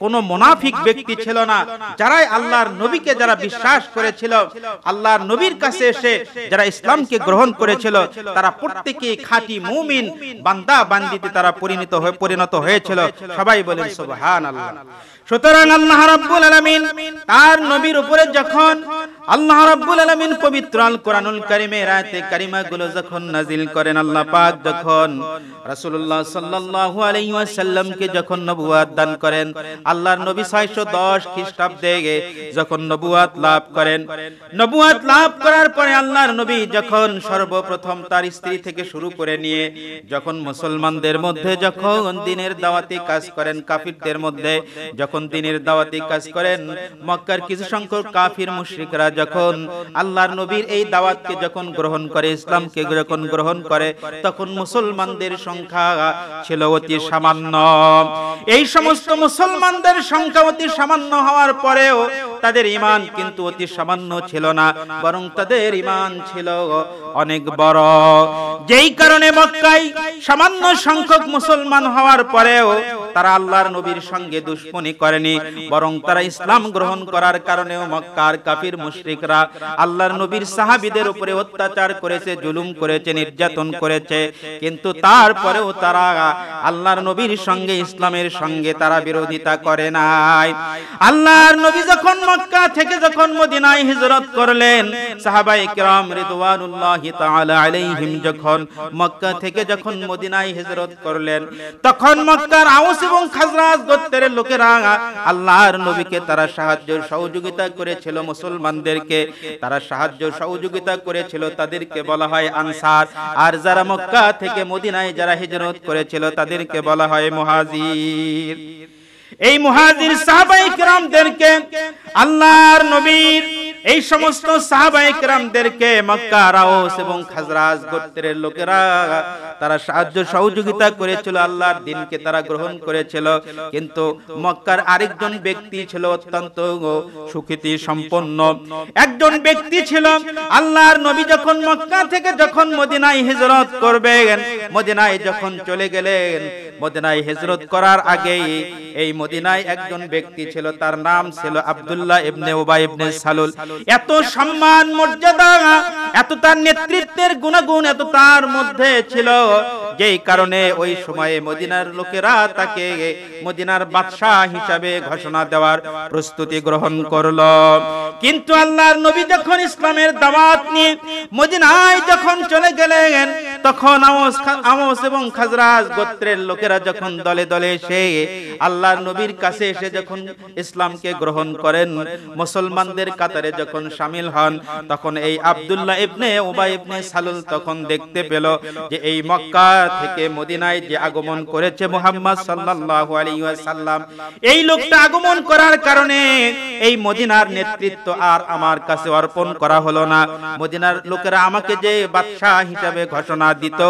কোনো মুনাফিক ব্যক্তি ছিল না। যারা আল্লাহর নবীকে যারা বিশ্বাস করেছিল, আল্লাহর নবীর কাছে এসে যারা ইসলামকে গ্রহণ করেছিল, তারা প্রত্যেকেই খাঁটি মুমিন বান্দা বান্দিতে তারা পরিণত হয়েছিল। সবাই বলেন সুবহানাল্লাহ। সুতরাং আল্লাহ রাব্বুল আলামিন তার নবীর উপরে যখন আল্লাহ রাব্বুল আলামিন পবিত্র আল কোরআনুল কারীমের আয়াতে কারিমাগুলো যখন নাজিল করেন, আল্লাহ পাক যখন রাসূলুল্লাহ সাল্লাল্লাহু আলাইহি ওয়াসাল্লামকে যখন নবুয়ত দান করেন, আল্লাহর নবী 610 খ্রিস্টাব্দে যখন নবুয়ত লাভ করেন, নবুয়ত লাভ করার পরে আল্লাহর নবী যখন সর্বপ্রথম তার স্ত্রী থেকে শুরু করে নিয়ে যখন মুসলমানদের মধ্যে যখন দ্বীনের দাওয়াতি কাজ করেন, কাফিরদের মধ্যে যখন দ্বীনের দাওয়াতি কাজ করেন, মক্কার কিছু সংখ্যক কাফির মুশরিকরা যখন আল্লাহর নবীর এই দাওয়াতকে যখন গ্রহণ করে, ইসলামকে যখন গ্রহণ করে, তখন মুসলমানদের সংখ্যা ছিল অতি সামান্য। এই সমস্ত মুসলমানদের সংখ্যা অতি সামান্য হওয়ার পরেও তাদের ঈমান কিন্তু অতি সামান্য ছিল না, বরং তাদের ঈমান ছিল অনেক বড়। যেই কারণে মক্কায় সামান্য সংখ্যক মুসলমান হওয়ার পরেও তারা আল্লাহর নবীর সঙ্গে দুশমনি করেনি, বরং তারা ইসলাম গ্রহণ করার কারণেও মক্কার কাফির মুশরিকরা আল্লাহর নবীর সাহাবীদের উপরে অত্যাচার করেছে, জুলুম করেছে, নির্যাতন করেছে, কিন্তু তারপরেও তারা আল্লাহর নবীর সঙ্গে ইসলামের সঙ্গে তারা বিরোধিতা করে নাই। আল্লাহর নবী যখন মক্কা থেকে যখন মদিনায় হিজরত করলেন, সাহাবায়ে কিরাম রিদওয়ানুল্লাহি তাআলা আলাইহিম যখন মক্কা থেকে যখন মদিনায় হিজরত করলেন, তখন মক্কার আউস এবং খাজরাজ গোত্রের লোকেরা আল্লাহর নবীকে তারা সাহায্য সহযোগিতা করেছিল, মুসলমানদেরকে তারা সাহায্য সহযোগিতা করেছিল, তাদেরকে বলা হয় আনসার। আর যারা মক্কা থেকে মদিনায় যারা হিজরত করেছিল তাদেরকে বলা হয় মুহাজির। এই মুহাজির সাহাবায়ে কিরামদেরকে আল্লাহর নবীর এই সমস্ত সাহাবায়ে কিরামদেরকে মক্কার আউস এবং খাজরাজ গোত্রের লোকেরা তারা সাহায্য সহযোগিতা করেছিল, আল্লাহর দ্বীনকে তারা গ্রহণ করেছিল। কিন্তু মক্কার আরেকজন ব্যক্তি ছিল অত্যন্ত সুখ্যাতি সম্পন্ন একজন ব্যক্তি ছিল। আল্লাহর নবী যখন মক্কা থেকে যখন মদিনায় হিজরত করবেন, মদিনায় যখন চলে গেলেন, মদিনায় হিজরত করার আগেই এই মদিনায় একজন ব্যক্তি ছিল, তার নাম ছিল আব্দুল্লাহ ইবনে উবাই ইবনে সালুল। এত সম্মান মর্যাদা, এত তার নেতৃত্বের গুণাগুণ এত তার মধ্যে ছিল, যেই কারণে ওই সময়ে মদিনার লোকেরা তাকে মদিনার বাদশাহ হিসাবে ঘোষণা দেওয়ার প্রস্তুতি গ্রহণ করলো। কিন্তু আল্লাহর নবী যখন ইসলামের দাওয়াত নিয়ে মদিনায় যখন চলে গেলেন, তখন আউস এবং খাজরাজ গোত্রের লোকেরা যখন দলে দলে এসে আল্লাহর নবীর কাছে এসে যখন ইসলামকে গ্রহণ করেন, মুসলমানদের কাতারে যখন শামিল হন, তখন এই আব্দুল্লাহ ইবনে উবাই ইবনে সালুল তখন দেখতে পেল যে এই মক্কা থেকে মদিনায় যে আগমন করেছে মুহাম্মদ সাল্লাল্লাহু আলাইহি ওয়াসাল্লাম, এই লোকটা আগমন করার কারণে এই মদিনার নেতৃত্ব আর আমার কাছে অর্পণ করা হলো না, মদিনার লোকেরা আমাকে যে বাদশাহ হিসেবে ঘোষণা দিত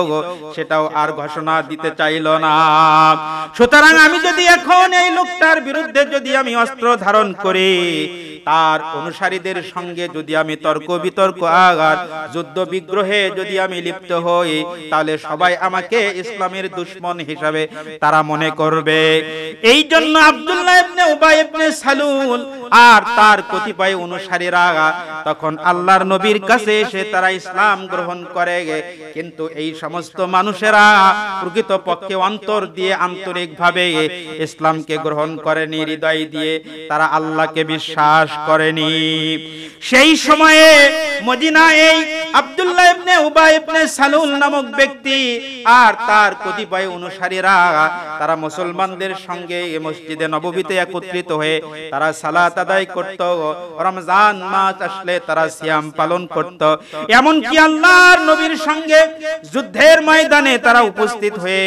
সেটাও আর ঘোষণা দিতে চাইল না। সুতরাং আমি যদি এখন এই লোকটার বিরুদ্ধে যদি আমি অস্ত্র ধারণ করি, তার অনুসারীদের সঙ্গে যদি আমি তর্ক বিতর্ক আঘাত যুদ্ধ বিগ্রহে যদি আমি লিপ্ত হই, তাহলে সবাই আমাকে ইসলামের দুশমন হিসাবে তারা মনে করবে। এই জন্য আব্দুল্লাহ ইবনে উবাই ইবনে সালুল আর তার কতিপয় অনুসারীরা তখন আল্লাহর নবীর কাছে এসে তারা ইসলাম গ্রহণ করে। কিন্তু এই সমস্ত মানুষেরা প্রকৃতপক্ষে অন্তর দিয়ে আন্তরিকভাবে ইসলামকে গ্রহণ করেনি, হৃদয় দিয়ে তারা আল্লাহকে বিশ্বাস করেনি। সেই সময়ে মদিনায় এই আব্দুল্লাহ ইবনে উবাই ইবনে সালুল নামক ব্যক্তি আর তার কতিপয় অনুসারীরা তারা মুসলমানদের সঙ্গে মসজিদে নববীতে একত্রিত হয়ে তারা সালাত আদায় করত। রমজান মাস আসলে তারা সিয়াম পালন করত। এমনকি আল্লাহর নবীর সঙ্গে যুদ্ধের ময়দানে তারা উপস্থিত হয়ে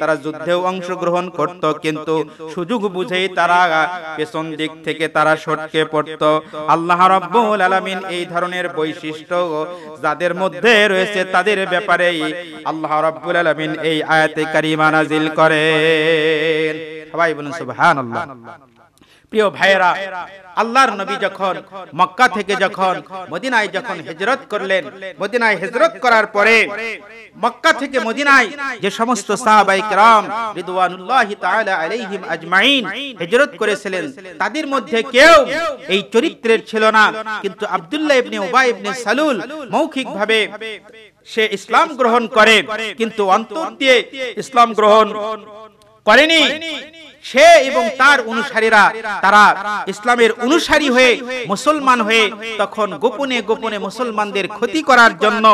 তারা যুদ্ধেও অংশগ্রহণ করত। কিন্তু সুযোগ বুঝেই তারা পেছন দিক থেকে তারা সটকে পড়ত। আল্লাহ রাব্বুল আলামিন এই ধরনের বৈশিষ্ট্য যাদের মধ্যে রয়েছে তাদের ব্যাপারে আল্লাহ রাব্বুল আলামিন এই আয়াতে কারিমা নাজিল করেন। সবাই বলুন সুবহানাল্লাহ। প্রিয় ভাইরা, আল্লাহর নবী যখন মক্কা থেকে যখন মদিনায় যখন হিজরত করলেন, মদিনায় হিজরত করার পরে মক্কা থেকে মদিনায় যে সমস্ত সাহাবায়ে কেরাম রিদওয়ানুল্লাহি তাআলা আলাইহিম আজমাইন হিজরত করেছিলেন, তাদের মধ্যে কেউ এই চরিত্রের ছিল না। কিন্তু আব্দুল্লাহ ইবনে উবাই ইবনে সালুল মৌখিকভাবে সে ইসলাম গ্রহণ করে, কিন্তু অন্তর দিয়ে ইসলাম গ্রহণ করেনি। সে এবং তার অনুসারীরা তারা ইসলামের অনুসারী হয়ে মুসলমান হয়ে তখন গোপনে গোপনে মুসলমানদের ক্ষতি করার জন্য,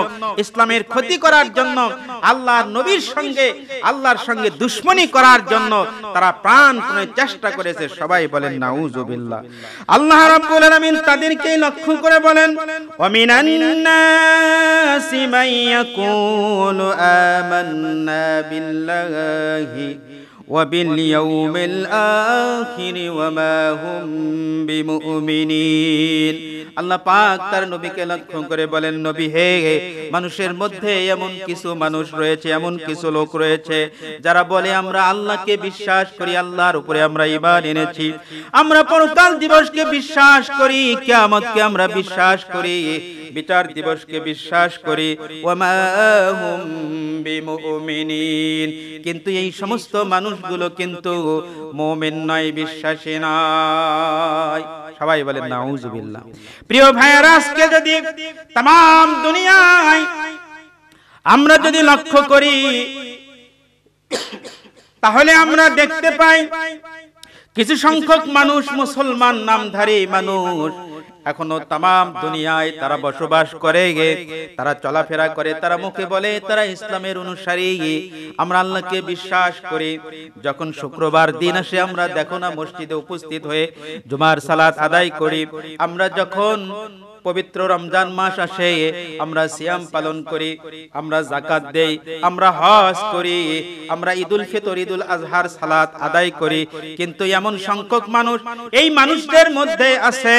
ইসলামের ক্ষতি করার জন্য, আল্লাহর নবীর সঙ্গে আল্লাহর সঙ্গে দুশমনি করার জন্য তারা প্রাণপণে চেষ্টা করেছে। সবাই বলেন নাউজুবিল্লাহ। আল্লাহ রাব্বুল আলামিন তাদেরকে লক্ষ্য করে বলেন, ওয়া মিনান নাসি মান ইয়াকুলু আমান্না বিল্লাহি وباليوم الآخر وما هم بمؤمنين। আল্লাহ পাক তার নবীকে লক্ষ্য করে বলেন, নবী হে, মানুষের মধ্যে এমন কিছু মানুষ রয়েছে, এমন কিছু লোক রয়েছে যারা বলে আমরা আল্লাহকে বিশ্বাস করি, আল্লাহর উপরে আমরা ঈমান এনেছি, আমরা পরকাল দিবসকে বিশ্বাস করি, কিয়ামতকে আমরা বিশ্বাস করি, বিচার দিবসকে বিশ্বাস করি, ওয়ামা হুম বিমুমিনিন, কিন্তু এই সমস্ত মানুষগুলো কিন্তু মুমিন নয়, বিশ্বাসী নয়। সবাই বলেন নাউজুবিল্লাহ। প্রিয় ভাইয়েরা, আজকে যদি तमाम দুনিয়ায় আমরা যদি লক্ষ্য করি তাহলে আমরা দেখতে পাই কিছু সংখ্যক মানুষ, মুসলমান নামধারী মানুষ এখনো तमाम দুনিয়ায় তারা বসবাস করে, তারা চলাফেরা করে, তারা মুখে বলে তারা ইসলামের অনুসারী, আমরা আল্লাহকে বিশ্বাস করি। যখন শুক্রবার দিন আসে আমরা দেখো না মসজিদে উপস্থিত হয়ে জুমার সালাত আদায় করি, আমরা যখন পবিত্র রমজান মাস আসে আমরা সিয়াম পালন করি, আমরা যাকাত দেই, আমরা হজ করি, আমরা ঈদুল ফিতর, ঈদুল আজহার সালাত আদায় করি। কিন্তু এমন সংখ্যক মানুষ এই মানুষদের মধ্যে আছে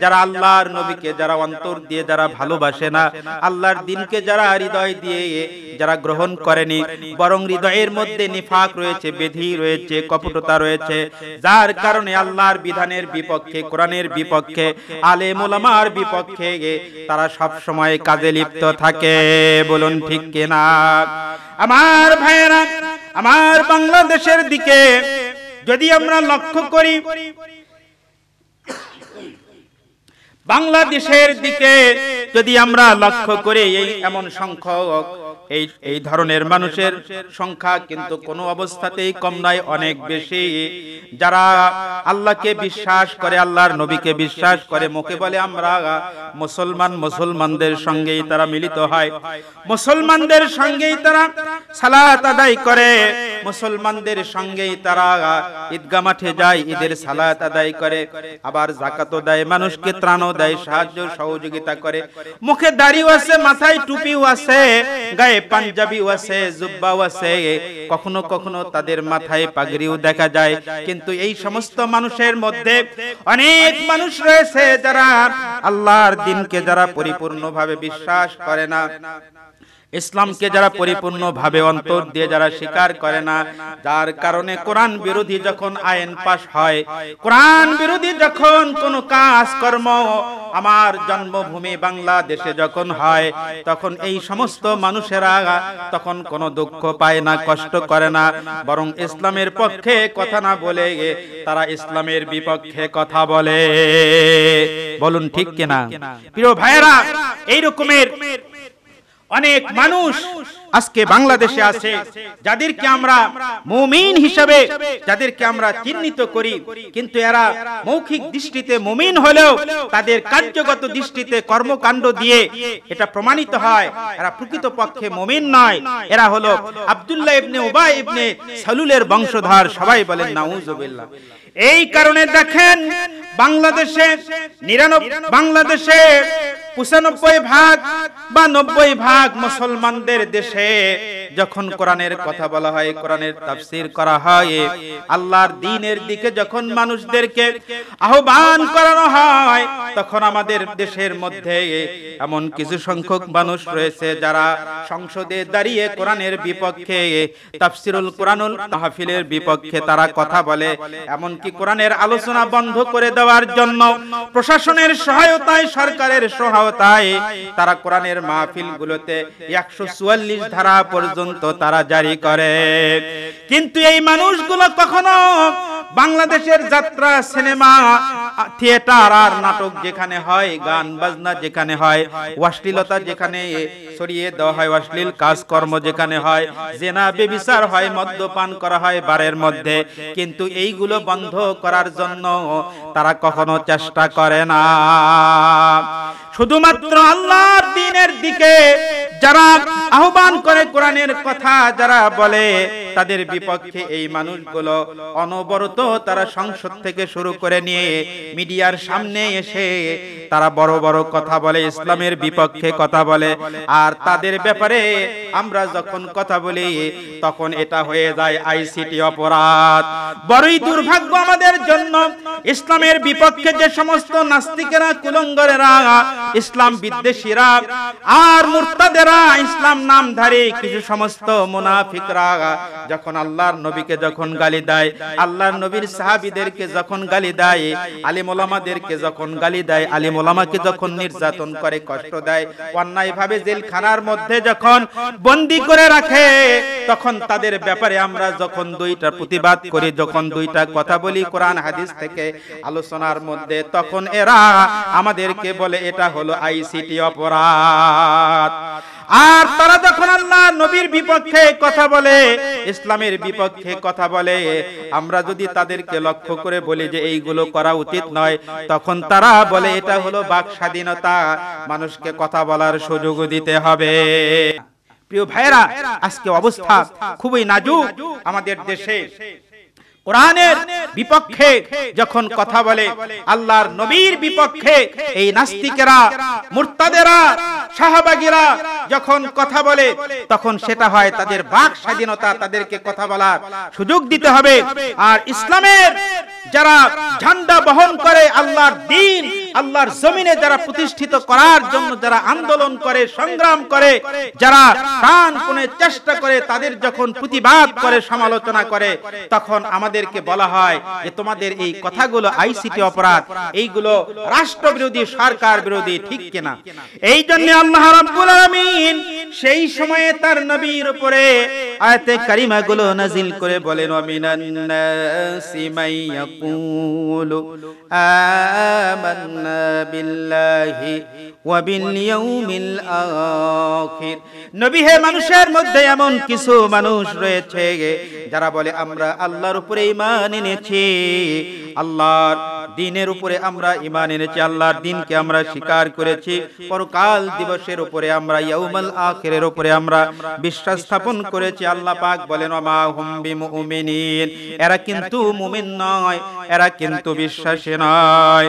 যারা আল্লাহর নবীকে যারা অন্তর দিয়ে যারা ভালোবাসে না, আল্লাহর দ্বীনকে যারা হৃদয় দিয়ে যারা গ্রহণ করেনি, বরং হৃদয়ের মধ্যে নিফাক রয়েছে, বেধি রয়েছে, কপটতা রয়েছে, যার কারণে আল্লাহর বিধানের বিপক্ষে, কোরআনের বিপক্ষে, আলেম ওলামার বিপক্ষে তারা সব সময় কাজে লিপ্ত থাকে। বলুন ঠিক কিনা? আমার ভাইয়েরা, আমার বাংলাদেশের দিকে যদি আমরা লক্ষ্য করি, বাংলাদেশের দিকে যদি আমরা লক্ষ্য করি, এই এমন সংখ্যক এই ধরনের মানুষের সংখ্যা কিন্তু কোনো অবস্থাতেই কম নয়, অনেক বেশি। যারা আল্লাহকে বিশ্বাস করে, আল্লাহর নবীকে বিশ্বাস করে, মুখে বলে আমরা মুসলমান, মুসলমানদের সঙ্গেই তারা মিলিত হয়, মুসলমানদের সঙ্গেই তারা সালাত আদায় করে, মুসলমানদের সঙ্গেই তারা ঈদগাহ মাঠে যায়, ঈদের সালাত আদায় করে, আবার যাকাতও দেয়, মানুষকে ত্রাণও দেয়, সাহায্য সহযোগিতা করে, মুখে দাড়িও আছে, মাথায় টুপিও আছে, গায়ে পাঞ্জাবিও আছে, জুব্বাও আছে, কখনো কখনো তাদের মাথায় পাগড়িও দেখা যায়। কিন্তু এই সমস্ত মানুষের মধ্যে অনেক মানুষ রয়েছে যারা আল্লাহর দ্বীনকে যারা পরিপূর্ণভাবে বিশ্বাস করে না, ইসলামকে যারা পরিপূর্ণভাবে অন্তর দিয়ে যারা স্বীকার করে না, যার কারণে কোরআন বিরোধী যখন আইন পাশ হয়, কোরআন বিরোধী যখন কোনো কাজকর্ম আমার জন্মভূমি বাংলাদেশে যখন হয়, তখন এই সমস্ত মানুষেরা তখন কোনো দুঃখ পায় না, কষ্ট করে না, বরং ইসলামের পক্ষে কথা না বলে তারা ইসলামের বিপক্ষে কথা বলে। বলুন ঠিক কিনা? প্রিয় ভাইয়েরা, এই রকমের অনেক মানুষ আজকে বাংলাদেশে আছে যাদেরকে আমরা মুমিন হিসেবে যাদেরকে আমরা চিহ্নিত করি, কিন্তু এরা মৌখিক দৃষ্টিতে মুমিন হলেও তাদের কার্যগত দৃষ্টিতে কর্মকাণ্ড দিয়ে এটা প্রমাণিত হয় এরা প্রকৃতপক্ষে মুমিন নয়। এরা হলো আব্দুল্লাহ ইবনে উবাই ইবনে সালুলের বংশধর। সবাই বলেন নাউজুবিল্লাহ। এই কারণে দেখেন বাংলাদেশে 95 ভাগ বা 90 ভাগ মুসলমানদের দেশে যখন কোরআনের কথা বলা হয়, কোরআনের তাফসীর করা হয়, আল্লাহর দ্বীনের দিকে যখন মানুষদেরকে আহ্বান করানো হয়, তখন আমাদের দেশের মধ্যে এমন কিছু সংখ্যক মানুষ রয়েছে যারা সংসদে দাঁড়িয়ে কোরআনের বিপক্ষে, তাফসীরুল কোরআনুল মাহফিলের বিপক্ষে তারা কথা বলে। এমনকি কোরআনের আলোচনা বন্ধ করে দেওয়ার জন্য প্রশাসনের সহায়তায়, সরকারের সহায়তায় তারা কোরআনের মাহফিলগুলোতে 144 ধারা পর্যন্ত তারা জারি করে। কিন্তু এই মানুষগুলো কখনো বাংলাদেশের যাত্রা, সিনেমা, থিয়েটার আর নাটক যেখানে হয়, গান বাজনা যেখানে হয়, অশ্লীলতা যেখানে ছড়িয়ে দেওয়া হয়, অশ্লীল কাজকর্ম যেখানে হয়, জেনা ব্যভিচার হয়, মদ্যপান করা হয় বারের মধ্যে, কিন্তু এইগুলো বন্ধ করার জন্য তারা কখনো চেষ্টা করে না। শুধুমাত্র আল্লাহর দ্বীনের দিকে যারা আহ্বান করে, কোরআনের কথা যারা বলে, তাদের বিপক্ষে এই মানুষগুলো অনবরত তারা সংসদ থেকে শুরু করে নিয়ে মিডিয়ার সামনে এসে তারা বড় বড় কথা বলে, ইসলামের বিপক্ষে কথা বলে। আর তাদের ব্যাপারে আমরা যখন কথা বলি তখন এটা হয়ে যায় আইসিটি অপরাধ। বড়ই দুর্ভাগ্য আমাদের জন্য, ইসলামের বিপক্ষে যে সমস্ত নাস্তিকেরা, কুলঙ্গরেরা, ইসলাম বিদ্বেষীরা আর মুরতাদেরা, ইসলাম নামধারী কিছু সমস্ত মুনাফিকরা যখন আল্লাহর নবীকে যখন গালি দেয়, আল্লাহর নবীর সাহাবীদেরকে যখন গালি দেয়, আলিম ওলামাদেরকে যখন গালি দেয়, আলিম ওলামাকে যখন নির্যাতন করে, কষ্ট দেয়, অন্যায়ভাবে জেলখানার মধ্যে যখন বন্দী করে রাখে, তখন তাদের ব্যাপারে আমরা যখন দুইটা প্রতিবাদ করি, যখন দুইটা কথা বলি কোরআন হাদিস থেকে আলোচনার মধ্যে, তখন এরা আমাদেরকে বলে এটা হলো আইসিটি অপরাধ। আর তারা যখন আল্লাহ নবীর বিপক্ষে কথা বলে, ইসলামের বিপক্ষে কথা বলে, আমরা যদি তাদেরকে লক্ষ্য করে বলি যে এইগুলো করা উচিত নয়, তখন তারা বলে এটা হলো বাক স্বাধীনতা, মানুষকে কথা বলার সুযোগ দিতে হবে। প্রিয় ভাইরা, আজকে অবস্থা খুবই নাজুক আমাদের দেশে। কোরআনের বিপক্ষে যখন কথা বলে, আল্লাহর নবীর বিপক্ষে এই নাস্তিকেরা, মুরতাদেরা, শাহবাগীরা যখন কথা বলে, তখন সেটা হয় তাদের বাক স্বাধীনতা, তাদেরকে কথা বলার সুযোগ দিতে হবে। আর ইসলামের যারা ঝান্ডা বহন করে, আল্লাহর দ্বীন আল্লাহর জমিনে যারা প্রতিষ্ঠিত করার জন্য যারা আন্দোলন করে, সংগ্রাম করে, যারা প্রাণপণে চেষ্টা করে, তাদের যখন প্রতিবাদ করে, সমালোচনা করে, তখন আমাদেরকে বলা হয় যে তোমাদের এই কথাগুলো আইসিটি অপরাধ, এইগুলো রাষ্ট্রবিরোধী, সরকার বিরোধী, ঠিক কিনা? এই জন্য আল্লাহ রাব্বুল আলামিন সেই সময়ে তার নবীর উপরে আয়াতে কারিমাগুলো নাজিল করে বলেন, ওয়ামিনান নাসি মাইয়াকুলু আমান্না বিল্লাহি ওয়া বিল ইয়াউমিল আখির। নবী হে, মানুষের মধ্যে এমন কিছু মানুষ রয়েছে যারা বলে আমরা আল্লাহর উপরে ঈমান এনেছি, আল্লাহর দ্বীনের উপরে আমরা ঈমান এনেছি, আল্লাহর দ্বীনকে আমরা স্বীকার করেছি, পরকাল দিবসের উপরে আমরা ইয়াউমুল আখিরের উপরে আমরা বিশ্বাস স্থাপন করেছি। আল্লাহ পাক বলেন ওমা হুম বিমুমিনিন, এরা কিন্তু মুমিন নয়, এরা কিন্তু বিশ্বাসী নয়।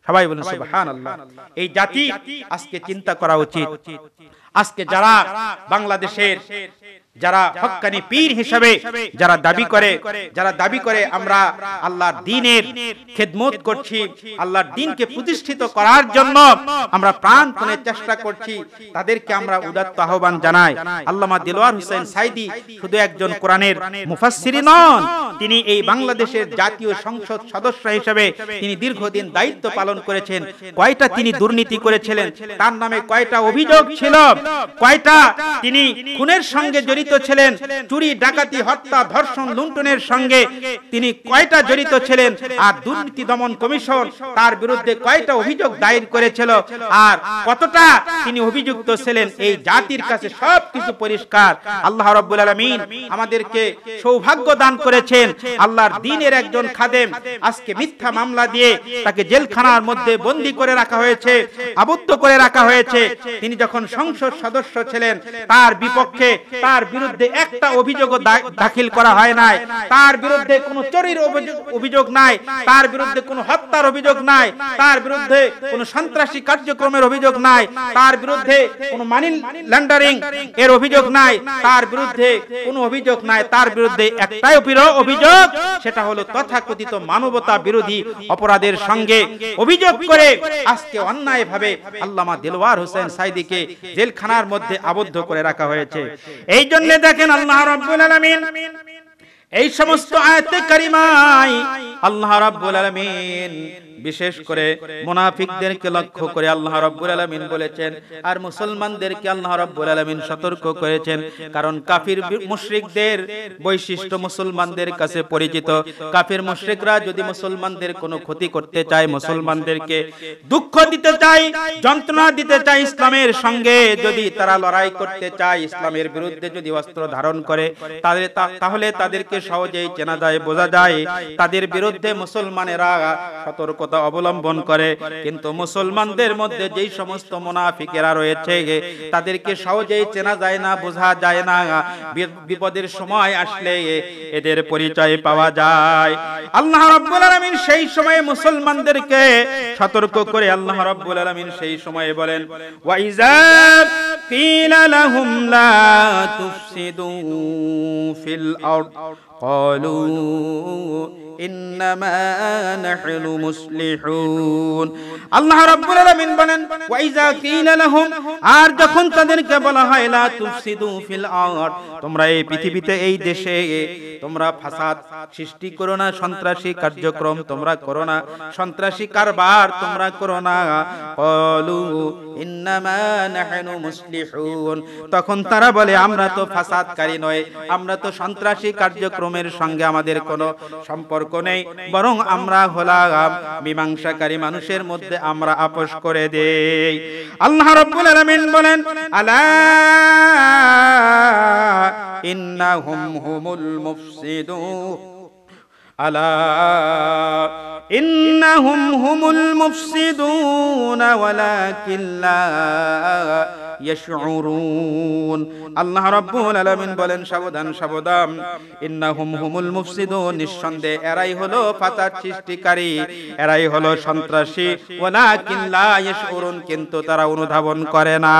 সবাই বলেন সুবহানাল্লাহ। এই জাতি আজকে চিন্তা করা উচিত। আজকে যারা বাংলাদেশের যারা হক্কানি পীর হিসেবে যারা দাবি করে আমরা আল্লাহর দ্বীনের খেদমত করছি, আল্লাহর দ্বীনকে প্রতিষ্ঠিত করার জন্য আমরা প্রাণপণে চেষ্টা করছি, তাদেরকে আমরা উদাত্ত আহ্বান জানাই। আল্লামা দিলওয়ার হোসেন সাইদি শুধু একজন কোরআনের মুফাসসির নন, তিনি এই বাংলাদেশের জাতীয় সংসদ সদস্য হিসেবে তিনি দীর্ঘদিন দায়িত্ব পালন করেছেন। কয়টা তিনি দুর্নীতি করেছিলেন, তার নামে কয়টা অভিযোগ ছিল, কয়টা তিনি খুনের সঙ্গে জড়িত ছিলেন, চুরি ডাকাতি হত্যা ধর্ষণ লুণ্ঠনের সঙ্গে তিনি কয়টা জড়িত ছিলেন, আর দুর্নীতি দমন কমিশন তার বিরুদ্ধে কয়টা অভিযোগ দায়ের করেছিল, আর কতটা তিনি অভিযুক্ত ছিলেন, এই জাতির কাছে সবকিছু পরিষ্কার। আল্লাহ রাব্বুল আলামিন আমাদেরকে সৌভাগ্য দান করেছেন, আল্লাহর দ্বীনের একজন খাদেম আজকে মিথ্যা মামলা দিয়ে তাকে জেলখানার মধ্যে বন্দী করে রাখা হয়েছে, আবদ্ধ করে রাখা হয়েছে। তিনি যখন সংসদ সদস্য ছিলেন, তার বিপক্ষে তার বিরুদ্ধে একটা অভিযোগ দাখিল করা হয় নাই, তার বিরুদ্ধে কোনো চুরির অভিযোগ নাই, তার বিরুদ্ধে কোনো হত্যার অভিযোগ নাই, তার বিরুদ্ধে কোনো সন্ত্রাসী কার্যক্রমের অভিযোগ নাই, তার বিরুদ্ধে কোনো মানি লন্ডারিং এর অভিযোগ নাই, তার বিরুদ্ধে কোনো অভিযোগ নাই, তার বিরুদ্ধে একটাই অভিযোগ, সেটা হলো তথাকথিত মানবতা বিরোধী অপরাধের সঙ্গে অভিযোগ করে আজকে অন্যায়ভাবে আল্লামা দিলওয়ার হোসেন সাইদিকে জেলখানার মধ্যে আবদ্ধ করে রাখা হয়েছে। এই জন্য দেখেন আল্লাহ রাব্বুল আলামিন এই সমস্ত আয়াতে কারিমায় আল্লাহ রাব্বুল আলামিন বিশেষ করে মুনাফিকদেরকে লক্ষ্য করে আল্লাহ রাব্বুল আলামিন বলেছেন, আর মুসলমানদেরকে আল্লাহ রাব্বুল আলামিন সতর্ক করেছেন। কারণ কাফির মুশরিকদের বৈশিষ্ট্য মুসলমানদের কাছে পরিচিত। কাফির মুশরিকরা যদি মুসলমানদের কোনো ক্ষতি করতে চায়, মুসলমানদেরকে দুঃখ দিতে চায়, যন্ত্রণা দিতে চায়, ইসলামের সঙ্গে যদি তারা লড়াই করতে চায়, ইসলামের বিরুদ্ধে যদি অস্ত্র ধারণ করে, তাহলে তাদেরকে সহজেই চেনা যায়, বোঝা যায় তাদের বিরুদ্ধে মুসলমানেরা সতর্ক অবলম্বন করে। কিন্তু মুসলমানদের মধ্যে যেই সমস্ত মুনাফিকেরা রয়েছে তাদেরকে সহজেই চেনা যায় না, বোঝা যায় না, বিপদের সময় আসলে এদের পরিচয় পাওয়া যায়। আল্লাহ রাব্বুল আলামিন সেই সময়ে মুসলমানদেরকে সতর্ক করে আল্লাহ রাব্বুল আলামিন সেই সময়ে বলেন, ওয়া ইযা কিলা লাহুম লা তুফসিদু ফিল আরদ ক্বালু ইন্নামা নাহনু মুসলিহুন। আল্লাহ রাব্বুল আলামিন বলেন, ওয়া ইযা কিলা লাহুম, আর যখন তাদেরকে বলা হয় লা তুফসিদু ফিল আরদ, তোমরা এই পৃথিবীতে এই দেশে তোমরা ফাসাদ সৃষ্টি করো না, সন্ত্রাসী কার্যক্রম তোমরা করো না, সন্ত্রাসী কারবার তোমরা করো না, ক্বালু ইন্নামা নাহনু মুসলিহুন, তখন তারা বলে আমরা তো ফাসাদকারী নয়, আমরা তো সন্ত্রাসী কার্যক্রমের সঙ্গে আমাদের কোনো সম্পর্ক নেই, বরং আমরা হলাম মীমাংসাকারী মানুষের মধ্যে আমরা আপোষ করে দেই। আল্লাহ রাব্বুল আলামিন বলেন, আলা ইন্নাহুম হুমুল মুফসিদুন, আলা ইন্নাহুম হুমুল মুফসিদুন ওয়ালাকিন লা ইয়াশউরুন। আল্লাহ রাব্বুল আলামিন বলেন, সাবধান সাবধান, ইন্নাহুম হুমুল মুফসিদুন, নিঃসন্দেহে এরাই হলো ফাসাদ সৃষ্টিকারী, এরাই হলো সন্ত্রাসী, ওয়ালাকিন লা ইয়াশউরুন, কিন্তু তারা অনুধাবন করে না।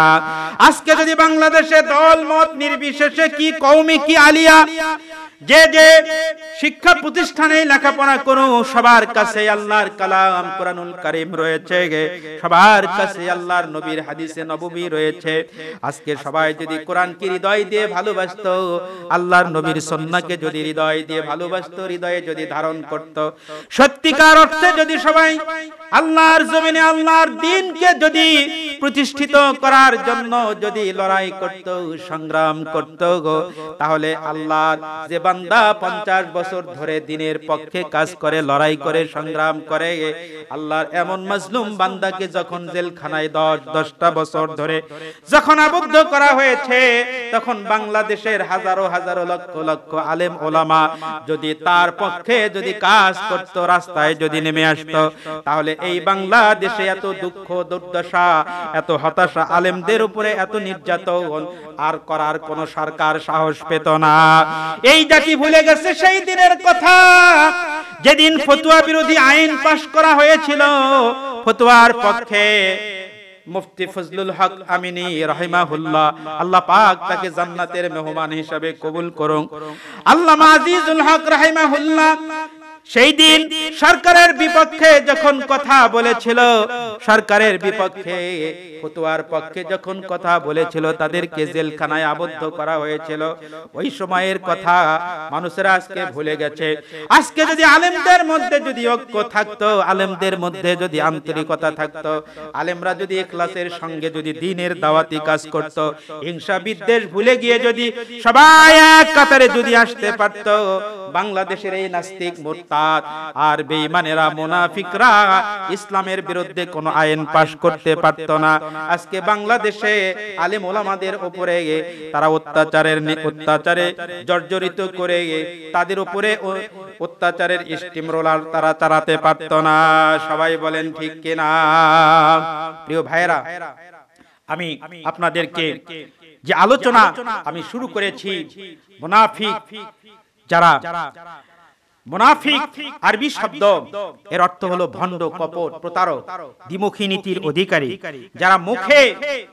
আজকে যদি বাংলাদেশে দল মত নির্বিশেষে কি কওমি কি আলিয়া যে যে শিক্ষা প্রতিষ্ঠানে লেখাপড়া করো, সবার কাছে আল্লাহর কালাম কোরআনুল কারীম রয়েছে, সবার কাছে আল্লাহর নবীর হাদিসে নববী রয়েছে। আজকে সবাই যদি কোরআনকে হৃদয় দিয়ে ভালোবাসতো, আল্লাহর নবীর সুন্নাহকে যদি হৃদয় দিয়ে ভালোবাসতো, হৃদয়ে যদি ধারণ করত, সত্যিকার অর্থে যদি সবাই আল্লাহর জমিনে আল্লাহর দ্বীনকে যদি প্রতিষ্ঠিত করার জন্য যদি লড়াই করত, সংগ্রাম করত, তাহলে আল্লাহর যে বান্দা 50 বছর ধরে দ্বীনের পক্ষে কাজ করে, লড়াই করে, সংগ্রাম করে, আল্লাহর এমন মাজলুম বান্দাকে যখন জেলখানায় 10টা বছর ধরে যখন আবদ্ধ করা হয়েছে, তখন বাংলাদেশের হাজারো হাজারো লক্ষ লক্ষ আলেম ওলামা যদি তার পক্ষে যদি কাজ করত, রাস্তায় যদি নেমে আসতো, তাহলে এই বাংলাদেশে এত দুঃখ দুর্দশা, এত হতাশা, আলেমদের উপরে এত নির্যাতন আর করার কোন সরকার সাহস পেত না। এই জাতি ভুলে গেছে সেই দিনের কথা, যেদিন ফতোয়া বিরোধী আইন পাশ করা হয়েছিল। ফতোয়ার পক্ষে মুফতি ফজলুল হক আমিনী রাহিমাহুল্লাহ, আল্লাহ পাক তাকে জান্নাতের মেহমান হিসেবে কবুল করুন। আল্লামা আজিজুল হক রাহিমাহুল্লাহ সেই দিন সরকারের বিপক্ষে যখন কথা বলেছিল, সরকারের বিপক্ষে ফতোয়ার পক্ষে যখন কথা বলেছিল, তাদেরকে জেলখানায় আবদ্ধ করা হয়েছিল। ওই সময়ের কথা মানুষেরা আজকে ভুলে গেছে। আজকে যদি আলেমদের মধ্যে যদি ঐক্য থাকতো, আলেমদের মধ্যে যদি আন্তরিকতা থাকতো, আলেমরা যদি ইখলাসের সঙ্গে যদি দ্বীনের দাওয়াতি কাজ করত, হিংসা বিদ্বেষ ভুলে গিয়ে যদি সবাই এক কাতারে যদি আসতে পারতো, বাংলাদেশের এই নাস্তিক মুরতাদ আর বেঈমানেরা মুনাফিকরা ইসলামের বিরুদ্ধে কোনো আইন পাশ করতে পারতো না। আজকে বাংলাদেশে আলেম ওলামাদের উপরে তারা অত্যাচারে জর্জরিত করে তাদের উপরে অত্যাচারের স্টিম রোলার তারা চালাতে পারতো না। সবাই বলেন ঠিক কিনা? প্রিয় ভাইরা, আমি আপনাদেরকে যে আলোচনা আমি শুরু করেছি, মুনাফিক যারা, মুনাফিক আরবি শব্দ, এর অর্থ হলো ভণ্ড, কপট, প্রতারক, দ্বিমুখী নীতির অধিকারী, যারা মুখে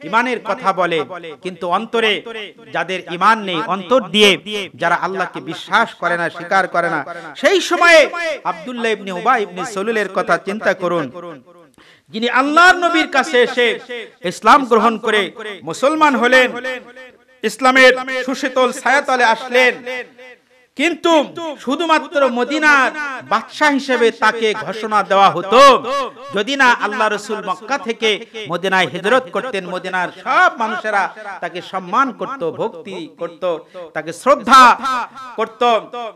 ঈমানের কথা বলে কিন্তু অন্তরে যাদের ঈমান নেই, অন্তর দিয়ে যারা আল্লাহকে বিশ্বাস করে না, স্বীকার করে না। সেই সময়ে আব্দুল্লাহ ইবনে উবাই ইবনে সালুলের কথা চিন্তা করুন, যিনি আল্লাহর নবীর কাছে এসে ইসলাম গ্রহণ করে মুসলমান হলেন, ইসলামের সুশীতল ছায়াতলে আসলেন, কিন্তু শুধুমাত্র মদিনার বাদশা হিসেবে তাকে ঘোষণা দেওয়া হতো। যদি না আল্লাহ রাসূল মক্কা থেকে মদিনায় হিজরত করতেন, মদিনার সব মানুষেরা তাকে সম্মান করত, ভক্তি করত, তাকে শ্রদ্ধা করত।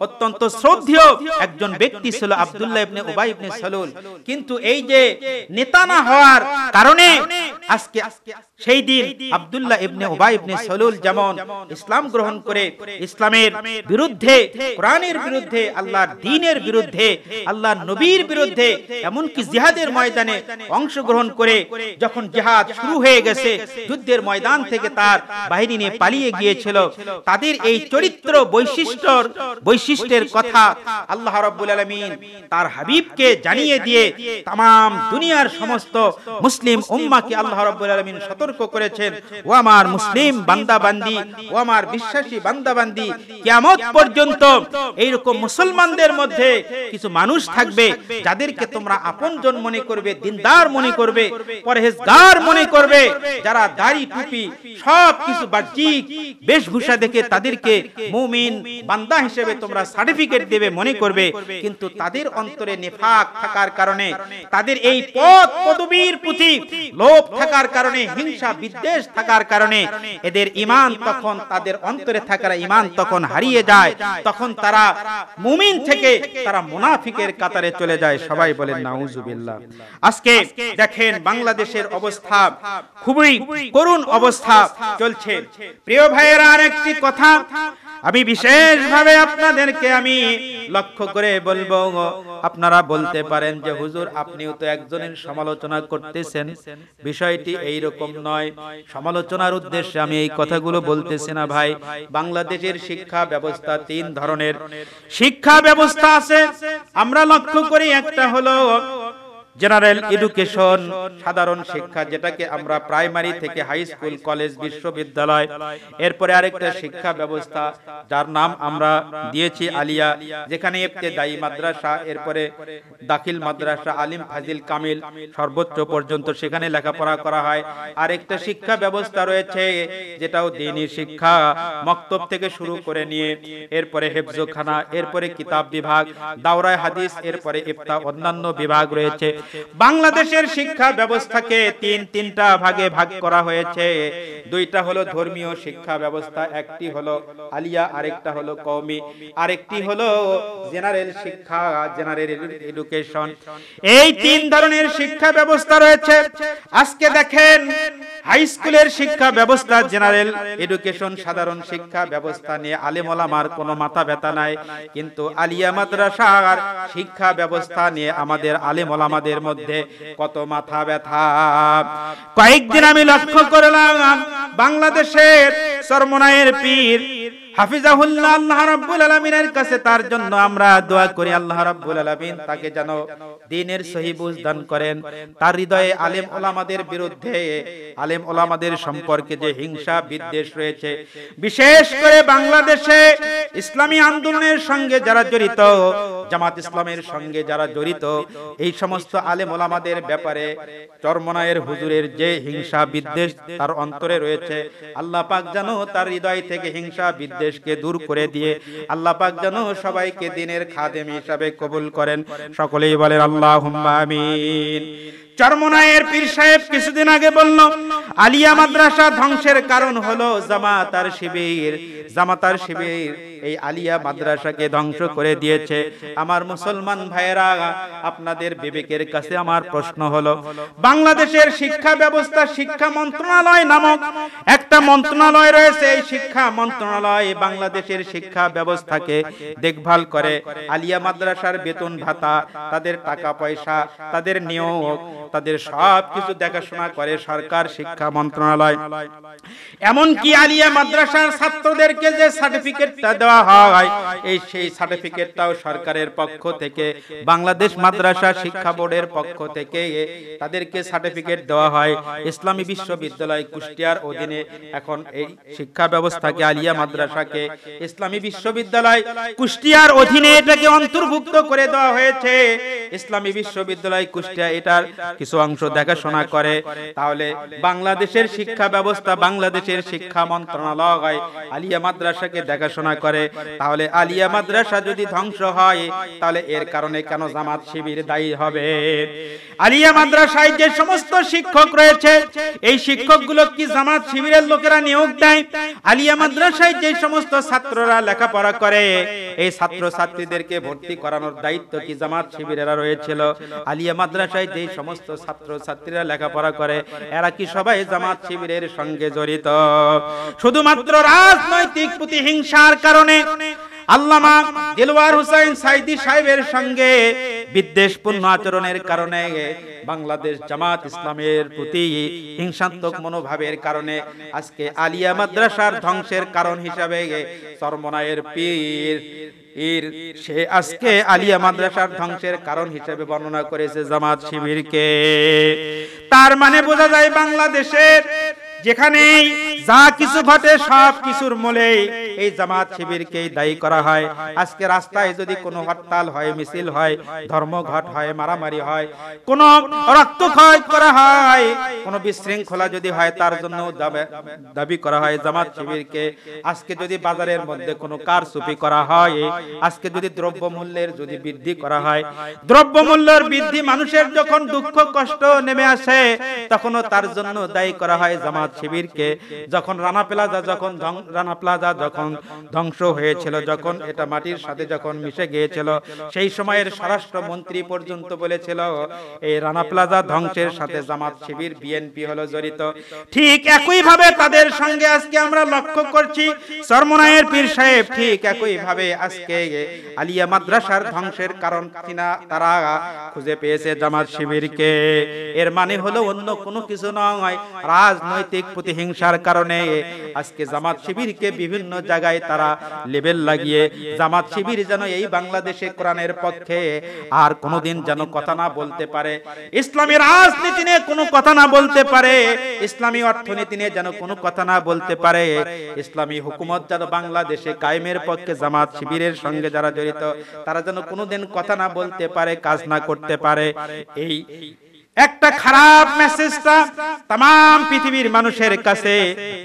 অত্যন্ত শ্রদ্ধেয় একজন ব্যক্তি ছিল আব্দুল্লাহ ইবনে উবাই ইবনে সালুল। কিন্তু এই যে নেতা না হওয়ার কারণে আজকে সেই দিন আব্দুল্লাহ ইবনে উবাই ইবনে সালুল যেমন ইসলাম গ্রহণ করে ইসলামের বিরুদ্ধে, কোরআনের বিরুদ্ধে, আল্লাহর দ্বীনের বিরুদ্ধে, আল্লাহর নবীর বিরুদ্ধে, এমনকি জিহাদের ময়দানে অংশগ্রহণ করে যখন জিহাদ শুরু হয়ে গেছে, যুদ্ধের ময়দান থেকে তার বাহিনী নিয়ে পালিয়ে গিয়েছিল, তাদের এই চরিত্র বৈশিষ্ট্যের কথা আল্লাহ রাব্বুল আলামিন তার হাবিবকে জানিয়ে দিয়ে তাম দুনিয়ার সমস্ত মুসলিম উম্মাহকে আল্লাহ রাব্বুল আলামিন সতর্ক করেছেন, ও আমার মুসলিম বান্দা বান্দি, ও আমার বিশ্বাসী বান্দা বান্দি, কিয়ামত পর্যন্ত এইরকম মুসলমানদের মধ্যে কিছু মানুষ থাকবে যাদেরকে তোমরা আপনজন মনে করবে, দিনদার মনে করবে, পরহেজগার মনে করবে, যারা দাড়ি টুপি সব কিছু বাহ্যিক বেশভূষা দেখে তাদেরকে মুমিন বান্দা হিসেবে তোমরা সার্টিফিকেট দেবে মনে করবে, কিন্তু তাদের অন্তরে নিফাক থাকার কারণে, তাদের এই পদ পদবীর প্রতি লোভ থাকার কারণে, হিংসা বিদ্বেষ থাকার কারণে এদের ঈমান তখন, তাদের অন্তরে থাকার ঈমান তখন হারিয়ে যায়, তখন তারা মুমিন থেকে তারা মুনাফিকের কাতারে চলে যায়। সবাই বলেন নাউজুবিল্লাহ। আজকে দেখেন বাংলাদেশের অবস্থা খুবই করুণ অবস্থা চলছে। প্রিয় ভাইয়েরা, আরেকটি কথা আমি বিশেষভাবে আপনাদেরকে আমি লক্ষ্য করে বলবো। আপনারা বলতে পারেন যে হুজুর আপনিও তো একজনের সমালোচনা করতেছেন, বিষয়টি এই রকম নয়। সমালোচনার উদ্দেশ্যে আমি এই কথাগুলো বলতেছি না ভাই। বাংলাদেশের শিক্ষা ব্যবস্থা 3 ধরনের শিক্ষা ব্যবস্থা আছে। আমরা লক্ষ্য করি, একটা হলো জেনারেল এডুকেশন, সাধারণ শিক্ষা, যেটাকে আমরা প্রাইমারি থেকে হাই স্কুল, কলেজ, বিশ্ববিদ্যালয়। এরপরে আরেকটা শিক্ষা ব্যবস্থা যার নাম আমরা দিয়েছি আলিয়া, যেখানে ইবতেদায়ী মাদ্রাসা, এরপরে দাখিল মাদ্রাসা, আলিম, ফাজিল, কামিল সর্বোচ্চ পর্যন্ত সেখানে লেখাপড়া করা হয়। আরেকটা শিক্ষা ব্যবস্থা রয়েছে যেটাও দ্বীনী শিক্ষা, মক্তব থেকে শুরু করে নিয়ে এরপরে হেফজখানা, এরপরে কিতাব বিভাগ, দাওরায়ে হাদিস, এরপরে ইফতা, অন্যান্য বিভাগ রয়েছে। বাংলাদেশের শিক্ষা ব্যবস্থাকে তিনটা ভাগে ভাগ করা হয়েছে। দুইটা হলো ধর্মীয় শিক্ষা ব্যবস্থা, একটি হলো আলিয়া, আরেকটা হলো কওমি, আরেকটি হলো জেনারেল শিক্ষা, জেনারেল এডুকেশন। এই তিন ধরনের শিক্ষা ব্যবস্থা রয়েছে। আজকে দেখেন হাই স্কুলের শিক্ষা ব্যবস্থা, জেনারেল এডুকেশন, সাধারণ শিক্ষা ব্যবস্থা নিয়ে আলেম ওলামার কোনো মাথা ব্যথা নাই, কিন্তু আলিয়া মাদ্রাসার শিক্ষা ব্যবস্থা নিয়ে আমাদের আলেম ওলামাদের মধ্যে কত মাথা ব্যথা। কয়েকদিন আমি লক্ষ্য করলাম বাংলাদেশের চরমনায়ের পীর হাফিজাহুল্লাহ, আল্লাহ রাব্বুল আলামিনের কাছে তার জন্য আমরা দোয়া করি, আল্লাহ রাব্বুল আলামিন তাকে যেন দ্বীনের সহি বুঝ দান করেন। তার হৃদয়ে আলেম ওলামাদের বিরুদ্ধে, আলেম ওলামাদের সম্পর্কে যে হিংসা বিদ্বেষ রয়েছে, বিশেষ করে বাংলাদেশে ইসলামী আন্দোলনের সঙ্গে যারা জড়িত, জামাত ইসলামের সঙ্গে যারা জড়িত, এই সমস্ত আলেম ওলামাদের ব্যাপারে চরমনায়ের হুজুরের যে হিংসা বিদ্বেষ তার অন্তরে রয়েছে, আল্লাহ পাক যেন তার হৃদয় থেকে হিংসা বিদ্বেষকে দূর করে দিয়ে আল্লাহ পাক যেন সবাইকে দ্বীনের খাদেম হিসাবে কবুল করেন। সকলেই বলেন আল্লাহুম্মা আমিন। চরমনায়ের পীর সাহেব কিছুদিন আগে বলল, আলিয়া মাদ্রাসা ধ্বংসের কারণ হলো জামাত আর শিবির। জামাত আর শিবির এই আলিয়া মাদ্রাসাকে ধ্বংস করে দিয়েছে। আমার মুসলমান ভাইয়েরা, আপনাদের বিবেকের কাছে আমার প্রশ্ন হলো, বাংলাদেশের শিক্ষা ব্যবস্থা, শিক্ষা মন্ত্রণালয় নামক একটা মন্ত্রণালয় রয়েছে। এই শিক্ষা মন্ত্রণালয় বাংলাদেশের শিক্ষা ব্যবস্থাকে দেখভাল করে। আলিয়া মাদ্রাসার বেতন ভাতা, তাদের টাকা পয়সা, তাদের নিয়োগ, তাদের সব কিছু দেখাশোনা করে সরকার, শিক্ষা মন্ত্রণালয়। এমনকি আলিয়া মাদ্রাসার ছাত্রদেরকে যে সার্টিফিকেটটা দেওয়া হয়, সেই সার্টিফিকেটটাও সরকারের পক্ষ থেকে, বাংলাদেশ মাদ্রাসা শিক্ষা বোর্ডের পক্ষ থেকে তাদেরকে সার্টিফিকেট দেওয়া হয়। ইসলামী বিশ্ববিদ্যালয় কুষ্টিয়ার অধীনে এখন এই শিক্ষা ব্যবস্থাকে, আলিয়া মাদ্রাসাকে ইসলামী বিশ্ববিদ্যালয় কুষ্টিয়ার অধীনে এটাকে অন্তর্ভুক্ত করে দেওয়া হয়েছে। ইসলামী বিশ্ববিদ্যালয় কুষ্টিয়া এটার কিছু অংশ দেখাশোনা করে। তাহলে বাংলাদেশের শিক্ষা ব্যবস্থা, বাংলাদেশের শিক্ষা মন্ত্রণালয় আলিয়া মাদ্রাসাকে দেখাশোনা করে। তাহলে আলিয়া মাদ্রাসা যদি ধ্বংস হয়, তাহলে এর কারণে কেন জামাত শিবির দায়ী হবে? আলিয়া মাদ্রাসায় যে সমস্ত শিক্ষক রয়েছে, এই শিক্ষকগুলো কি জামাত শিবিরের লোকেরা নিয়োগ দেয়? আলিয়া মাদ্রাসায় যে সমস্ত ছাত্ররা লেখাপড়া করে, এই ছাত্র ছাত্রীদেরকে ভর্তি করানোর দায়িত্ব কি জামাত শিবিরেরা রয়েছিল? আলিয়া মাদ্রাসায় যে সমস্ত ছাত্র ছাত্রীরা লেখাপড়া করে, এরা কি সবাই জামাত শিবিরের সঙ্গে জড়িত? শুধুমাত্র রাজনৈতিক প্রতিহিংসার কারণে আল্লামা দেলওয়ার হোসেন সাইদি সাহেবের সঙ্গে বিদ্বেষপূর্ণ আচরণের কারণে, বাংলাদেশ জামাত ইসলামের প্রতি হিংসাত্মক মনোভাবের কারণে আজকে আলিয়া মাদ্রাসার ধ্বংসের কারণ হিসাবে চরমনায়ের পীর সে আজকে আলিয়া মাদ্রাসার ধ্বংসের কারণ হিসেবে বর্ণনা করেছে জামাত শিবিরকে। তার মানে বোঝা যায় বাংলাদেশের যেখানে যা কিছু ঘটে সব কিছুর মূলে এই জামাত শিবিরকে দায়ী করা হয়। আজকে রাস্তায় যদি কোনো হরতাল হয়, মিছিল হয়, ধর্মঘট হয়, মারামারি হয়, কোনো রক্তক্ষয় করা হয়, কোনো বিশৃঙ্খলা যদি হয়, তার জন্য দাবি করা হয় জামাত শিবিরকে। আজকে যদি বাজারের মধ্যে কোনো কারচুপি করা হয়, আজকে যদি দ্রব্যমূল্যের যদি বৃদ্ধি করা হয়, দ্রব্যমূল্যের বৃদ্ধি মানুষের যখন দুঃখ কষ্ট নেমে আসে, তখনও তার জন্য দায়ী করা হয় জামাত শিবিরকে। যখন রানা প্লাজা যখন ধ্বংস হয়েছিল, যখন এটা মাটির সাথে যখন মিশে গিয়েছিল, সেই সময়ের স্বরাষ্ট্রমন্ত্রী পর্যন্ত বলেছিল এই রানা প্লাজা ধ্বংসের সাথে জামাত শিবির বিএনপি হলো জড়িত। ঠিক একই ভাবে তাদের সঙ্গে আজকে আমরা লক্ষ্য করছি চরমনায়ের পীর সাহেব ঠিক একই ভাবে আজকে আলিয়া মাদ্রাসার ধ্বংসের কারণ কিনা তারা খুঁজে পেয়েছে জামাত শিবিরকে। এর মানে হলো অন্য কোনো কিছু নয়, রাজনৈতিক প্রতিহিংসার কারণে আজকে জামাত শিবিরকে বিভিন্ন জায়গায় তারা লেবেল লাগিয়ে জামাত শিবির যেন এই বাংলাদেশে কোরআনের পক্ষে আর কোনোদিন যেন কথা না বলতে পারে, ইসলামী রাজনীতি নিয়ে কোনো কথা না বলতে পারে, ইসলামী অর্থনীতি নিয়ে যেন কোনো কথা না বলতে পারে, ইসলামী হুকুমত যেন বাংলাদেশে কায়েমের পক্ষে জামাত শিবিরের সঙ্গে যারা জড়িত তারা যেন কোনোদিন কথা না বলতে পারে, কাজ না করতে পারে। এই একটা খারাপ মেসেজটা तमाम পৃথিবীর মানুষের কাছে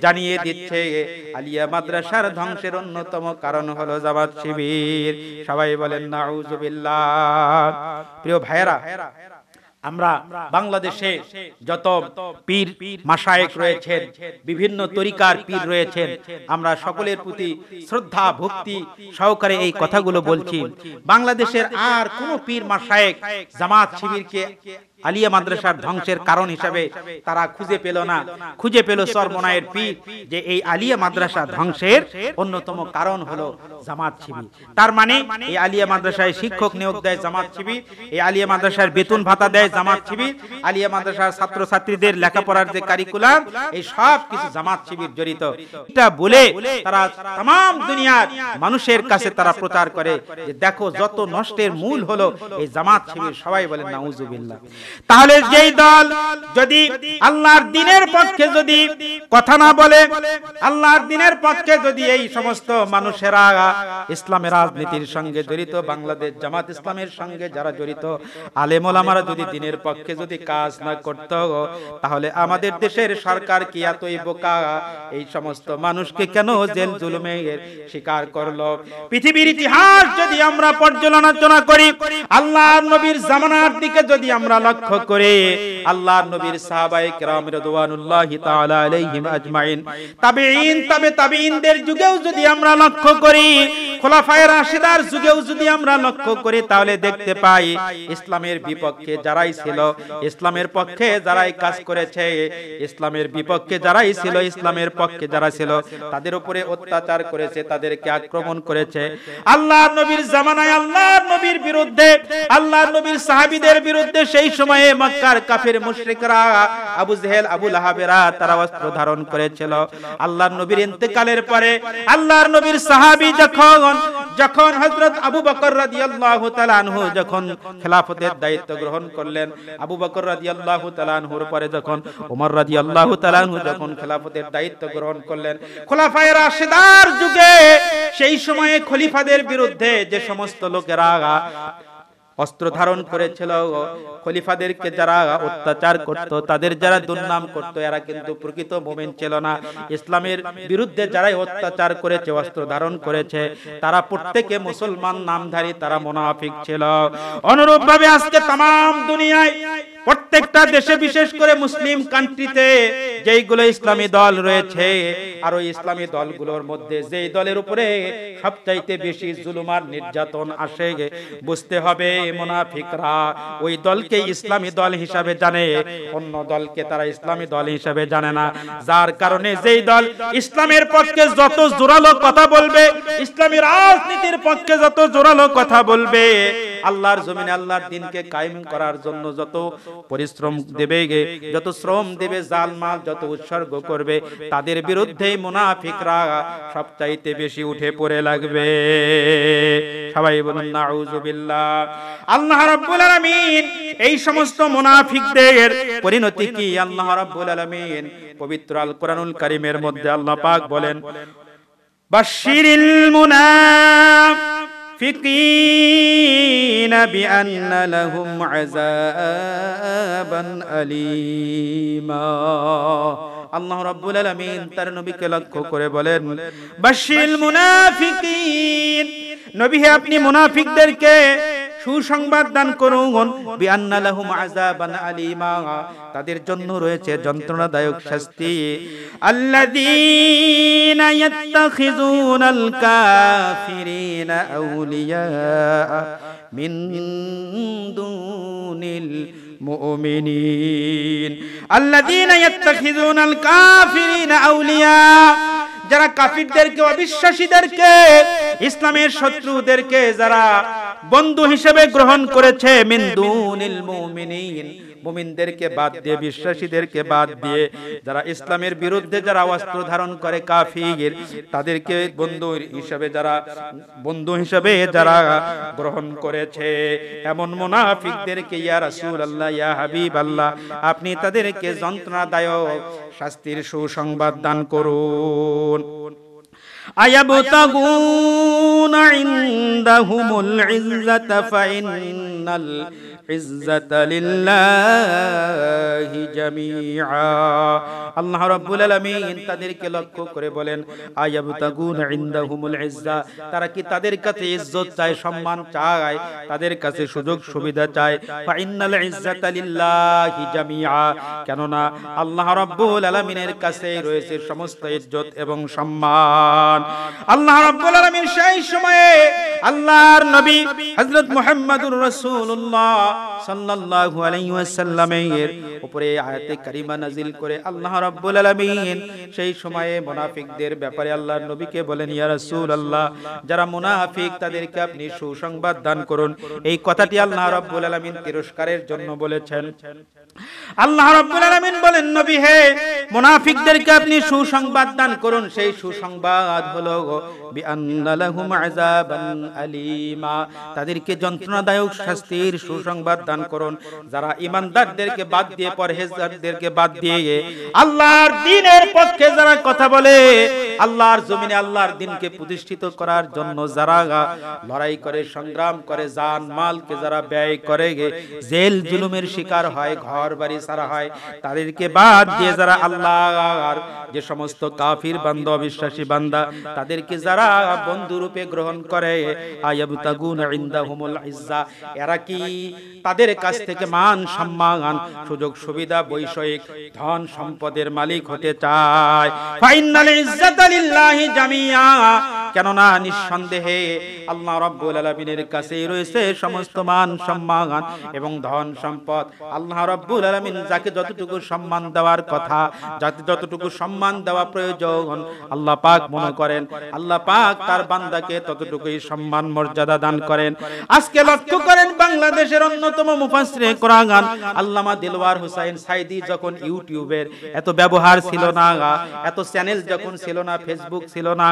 জানিয়ে দিচ্ছে আলিয়া মাদ্রাসার ধ্বংসের অন্যতম কারণ হলো জামাত শিবির। সবাই বলেন নাউজুবিল্লাহ। প্রিয় ভাইরা, আমরা বাংলাদেশে যত পীর মাশায়েখ রয়েছেন, বিভিন্ন তরিকার পীর রয়েছেন, আমরা সকলের প্রতি শ্রদ্ধা ভক্তি সহকারে এই কথাগুলো বলছি। বাংলাদেশের আর কোন পীর মাশায়েখ জামাত শিবিরকে আলিয়া মাদ্রাসার ধ্বংসের কারণ হিসাবে তারা খুঁজে পেল না। খুঁজে পেল চরমনায়ের পীর যে এই আলিয়া মাদ্রাসা ধ্বংসের অন্যতম কারণ হলো জামাত শিবির। তার মানে এই আলিয়া মাদ্রাসায় শিক্ষক নিয়োগ দেয় জামাত শিবির, এই আলিয়া মাদ্রাসার বেতন ভাতা দেয় জামাত শিবির, আলিয়া মাদ্রাসার ছাত্রছাত্রীদের লেখাপড়ার যে কারিকুলাম এই সব কিছু জামাত শিবির জড়িত। এটা বলে তারা तमाम দুনিয়ার মানুষের কাছে তারা প্রচার করে যে দেখো যত নষ্টের মূল হলো এই জামাত শিবির। সবাই বলেন নাউজুবিল্লাহ। তাহলে যেই দল যদি আল্লাহর দ্বীনের পক্ষে যদি কথা না বলে, আল্লাহর দ্বীনের পক্ষে যদি এই সমস্ত মানুষেরা ইসলামের রাজনীতির সঙ্গে জড়িত, বাংলাদেশ জামাত ইসলামের সঙ্গে যারা জড়িত আলেম ওলামারা যদি দ্বীনের পক্ষে যদি কাজ না করত, তাহলে আমাদের দেশের সরকার কি এতই বোকা এই সমস্ত মানুষকে কেন জেল জুলুমের শিকার করলো? পৃথিবীর ইতিহাস যদি আমরা পর্যালোচনা করি, আল্লাহর নবীর জামানার দিকে যদি আমরা লক্ষ্য করে, আল্লাহর নবীর সাহাবায়ে কেরাম রাদিয়াল্লাহু তাআলা আলাইহিম আজমাইন, তাবেঈন, তাবেঈনদের যুগেও যদি আমরা লক্ষ্য করি, খোলাফায়ে রাশিদার যুগেও যদি আমরা লক্ষ্য করি, তাহলে দেখতে পাই ইসলামের বিপক্ষে যারাই ছিল, ইসলামের পক্ষে যারাই কাজ করেছে, ইসলামের বিপক্ষে যারাই ছিল, ইসলামের পক্ষে যারা ছিল, তাদের উপরে অত্যাচার করেছে, তাদেরকে আক্রমণ করেছে। আল্লাহর নবীর জামানায় আল্লাহর নবীর বিরুদ্ধে, আল্লাহর নবীর সাহাবীদের বিরুদ্ধে সেই সময়ে মক্কার কাফির মুশরিকরা, আবু জেহেল, আবু লাহাবেরা তারা অস্ত্র ধারণ করেছিল। আল্লাহর নবীর ইন্তেকালের পরে আল্লাহর নবীর সাহাবী যখন হযরত আবু বকর রাদিয়াল্লাহু তাআলা আনহু যখন খেলাফতের দায়িত্ব গ্রহণ করলেন, আবু বকর রাদিয়াল্লাহু তাআলা আনহুর পরে যখন ওমর রাদিয়াল্লাহু তাআলা আনহু যখন খেলাফতের দায়িত্ব গ্রহণ করলেন, খোলাফায়ে রাশিদার যুগে সেই সময়ে খলিফাদের বিরুদ্ধে যে সমস্ত লোকেরা অস্ত্র ধারণ করেছিল, খলিফাদেরকে যারা অত্যাচার করত, তাদের যারা দুর্নাম করত, এরা কিন্তু প্রকৃত মুমিন ছিল না। ইসলামের বিরুদ্ধে যারাই অত্যাচার করেছে, অস্ত্র ধারণ করেছে, তারা প্রত্যেকে মুসলমান নামধারী, তারা মুনাফিক ছিল। অনুরূপভাবে আজকে तमाम দুনিয়ায় প্রত্যেকটা দেশে, বিশেষ করে মুসলিম কান্ট্রিতে যেইগুলো ইসলামী দল রয়েছে, আর ওই ইসলামী দলগুলোর মধ্যে যেই দলের উপরে সবচাইতে বেশি জুলুম আর নির্যাতন আসে, বুঝতে হবে মুনাফিকরা ওই দলকে ইসলামী দল হিসাবে জানে, অন্য দলকে তারা ইসলামী দল হিসাবে জানে না। যার কারণে যেই দল ইসলামের পক্ষে যত জোরালো কথা বলবে, ইসলামী রাজনীতির পক্ষে যত জোরালো কথা বলবে, আল্লাহর জমিনে আল্লাহর দ্বীনকে কায়েম করার জন্য যত পরিশ্রম দেবে, যত শ্রম দেবে, জালমাল যত উৎসর্গ করবে, তাদের বিরুদ্ধে মুনাফিকরা সবচাইতে বেশি উঠে পড়ে লাগবে। সবাই বলুন নাউজুবিল্লাহ। আল্লাহ রাব্বুল আলামিন এই সমস্ত মুনাফিকদের পরিণতি কি আল্লাহ রাব্বুল আলামিন পবিত্র আল কোরআনুল কারীমের মধ্যে আল্লাহ পাক বলেন, বাশশিরিল মুনাফিকিনা বিআন্না লাহুম আযাবান আলীমা। আল্লাহ রাব্বুল আলামিন তার নবীকে লক্ষ্য করে বলেন, বাশশিরিল মুনাফিকিন, নবী হে আপনি মুনাফিকদেরকে সুসংবাদ দান করুন, বিআন্না লাহুম আযাবান আলীমা, তাদের জন্য রয়েছে যন্ত্রণাদায়ক শাস্তি। আল্লাযীনা ইয়াত্তাখিযুনাল কাফিরিনা আউলিয়া মিন দুনিল মুমিনিন। আল্লাযীনা ইয়াত্তাখিযুনাল কাফিরিনা আউলিয়া, যারা কাফিরদেরকে, অবিশ্বাসীদেরকে, ইসলামের শত্রুদেরকে যারা বন্ধু হিসেবে গ্রহণ করেছে, মিন দুনিল মুমিনিন, মুমিনদেরকে বাদ দিয়ে, বিশ্বাসীদেরকে বাদ দিয়ে, যারা ইসলামের বিরুদ্ধে যারা অস্ত্র ধারণ করে কাফির, তাদেরকে বন্ধু হিসেবে যারা গ্রহণ করেছে, এমন মুনাফিকদেরকে ইয়া রাসূলুল্লাহ, ইয়া হাবিবাল্লাহ, আপনি তাদেরকে যন্ত্রণাদায়ক শাস্তির সুসংবাদ দান করুন। আয়াবতাগুনা ইনদাহুমুল ইজ্জাতা ফাইন্নাল ইজ্জাতা লিল্লাহি জামিআ। আল্লাহ রাব্বুল আলামিন তাদেরকে লক্ষ্য করে বলেন, আয়াবতাগুনা ইনদাহুমুল ইজ্জা, তারা কি তাদের কাছে ইজ্জত চায়, সম্মান চায়, তাদের কাছে সুযোগ সুবিধা চায়? ফা ইন্নাল ইজ্জাতা লিল্লাহি জামিআ, কেননা আল্লাহ রাব্বুল আলামিনের কাছে রয়েছে সমস্ত ইজ্জত এবং সম্মান। আল্লাহ রাব্বুল আলামিন সেই সময়ে আল্লাহর নবী হযরত মুহাম্মদুর রাসূলুল্লাহ সাল্লাল্লাহু আলাইহি ওয়াসাল্লামের উপরে আয়াতে কারিমা নাজিল করে আল্লাহ রাব্বুল আলামিন সেই সময়ে মুনাফিকদের ব্যাপারে আল্লাহর নবীকে বলেন, ইয়া রাসূলুল্লাহ, যারা মুনাফিক তাদেরকে আপনি সুসংবাদ দান করুন। এই কথাটি আল্লাহ রাব্বুল আলামিন তিরস্কারের জন্য বলেছেন। আল্লাহ রাব্বুল আলামিন বলেন, নবী হে, মুনাফিকদেরকে আপনি সুসংবাদ দান করুন। সেই সুসংবাদ হলো বিআন্না লাহুম আযাবান আলীমা, তাদেরকে যন্ত্রণাদায়ক শাস্তির সুসংবাদ দান করুন। যারা ঈমানদারদেরকে বাদ দিয়ে, পরহেজগারদেরকে বাদ দিয়ে আল্লাহর দ্বীনের পক্ষে যারা কথা বলে, আল্লাহর জমিনে আল্লাহর দ্বীনকে প্রতিষ্ঠিত করার জন্য যারা লড়াই করে, সংগ্রাম করে, জান মালকে যারা ব্যয় করে, জেল জুলুমের শিকার হয়, ঘর বাড়ি ছাড়া হয়, তাদেরকে বাদ দিয়ে যারা আল্লাহর যে সমস্ত কাফির বান্দা, অবিশ্বাসী বান্দা, তাদেরকে যারা বন্ধু রূপে গ্রহণ করে, আয়াবতাগুনা ইনদাহুমুল ইজ্জা, এরা কি তাদের কাছ থেকে মান সম্মান, সুযোগ সুবিধা, বৈষয়িক ধন সম্পদের মালিক হতে চায়? ফাইনাল ইজ্জাতা লিল্লাহি জামিআ, কেননা নিঃসন্দেহে আল্লাহ রাব্বুল আলামিনের কাছে রয়েছে সমস্ত মান সম্মান এবং ধন সম্পদ। আল্লাহ রাব্বুল আলামিন যাকে যতটুকু সম্মান দেওয়ার কথা, যাতে যতটুকু সম্মান দেওয়া প্রয়োজন, আল্লাহ পাক মনে করেন, আল্লাহ পাক তার বান্দাকে ততটুকুই সম্মান মর্যাদা দান করেন। আজকে লক্ষ্য করেন, বাংলাদেশের অন্যতম মুফাসসিরে কোরআন আল্লামা দিলওয়ার হোসেন সাইদি যখন ইউটিউবের এত ব্যবহার ছিল না, এত চ্যানেল যখন ছিল না, ফেসবুক ছিল না,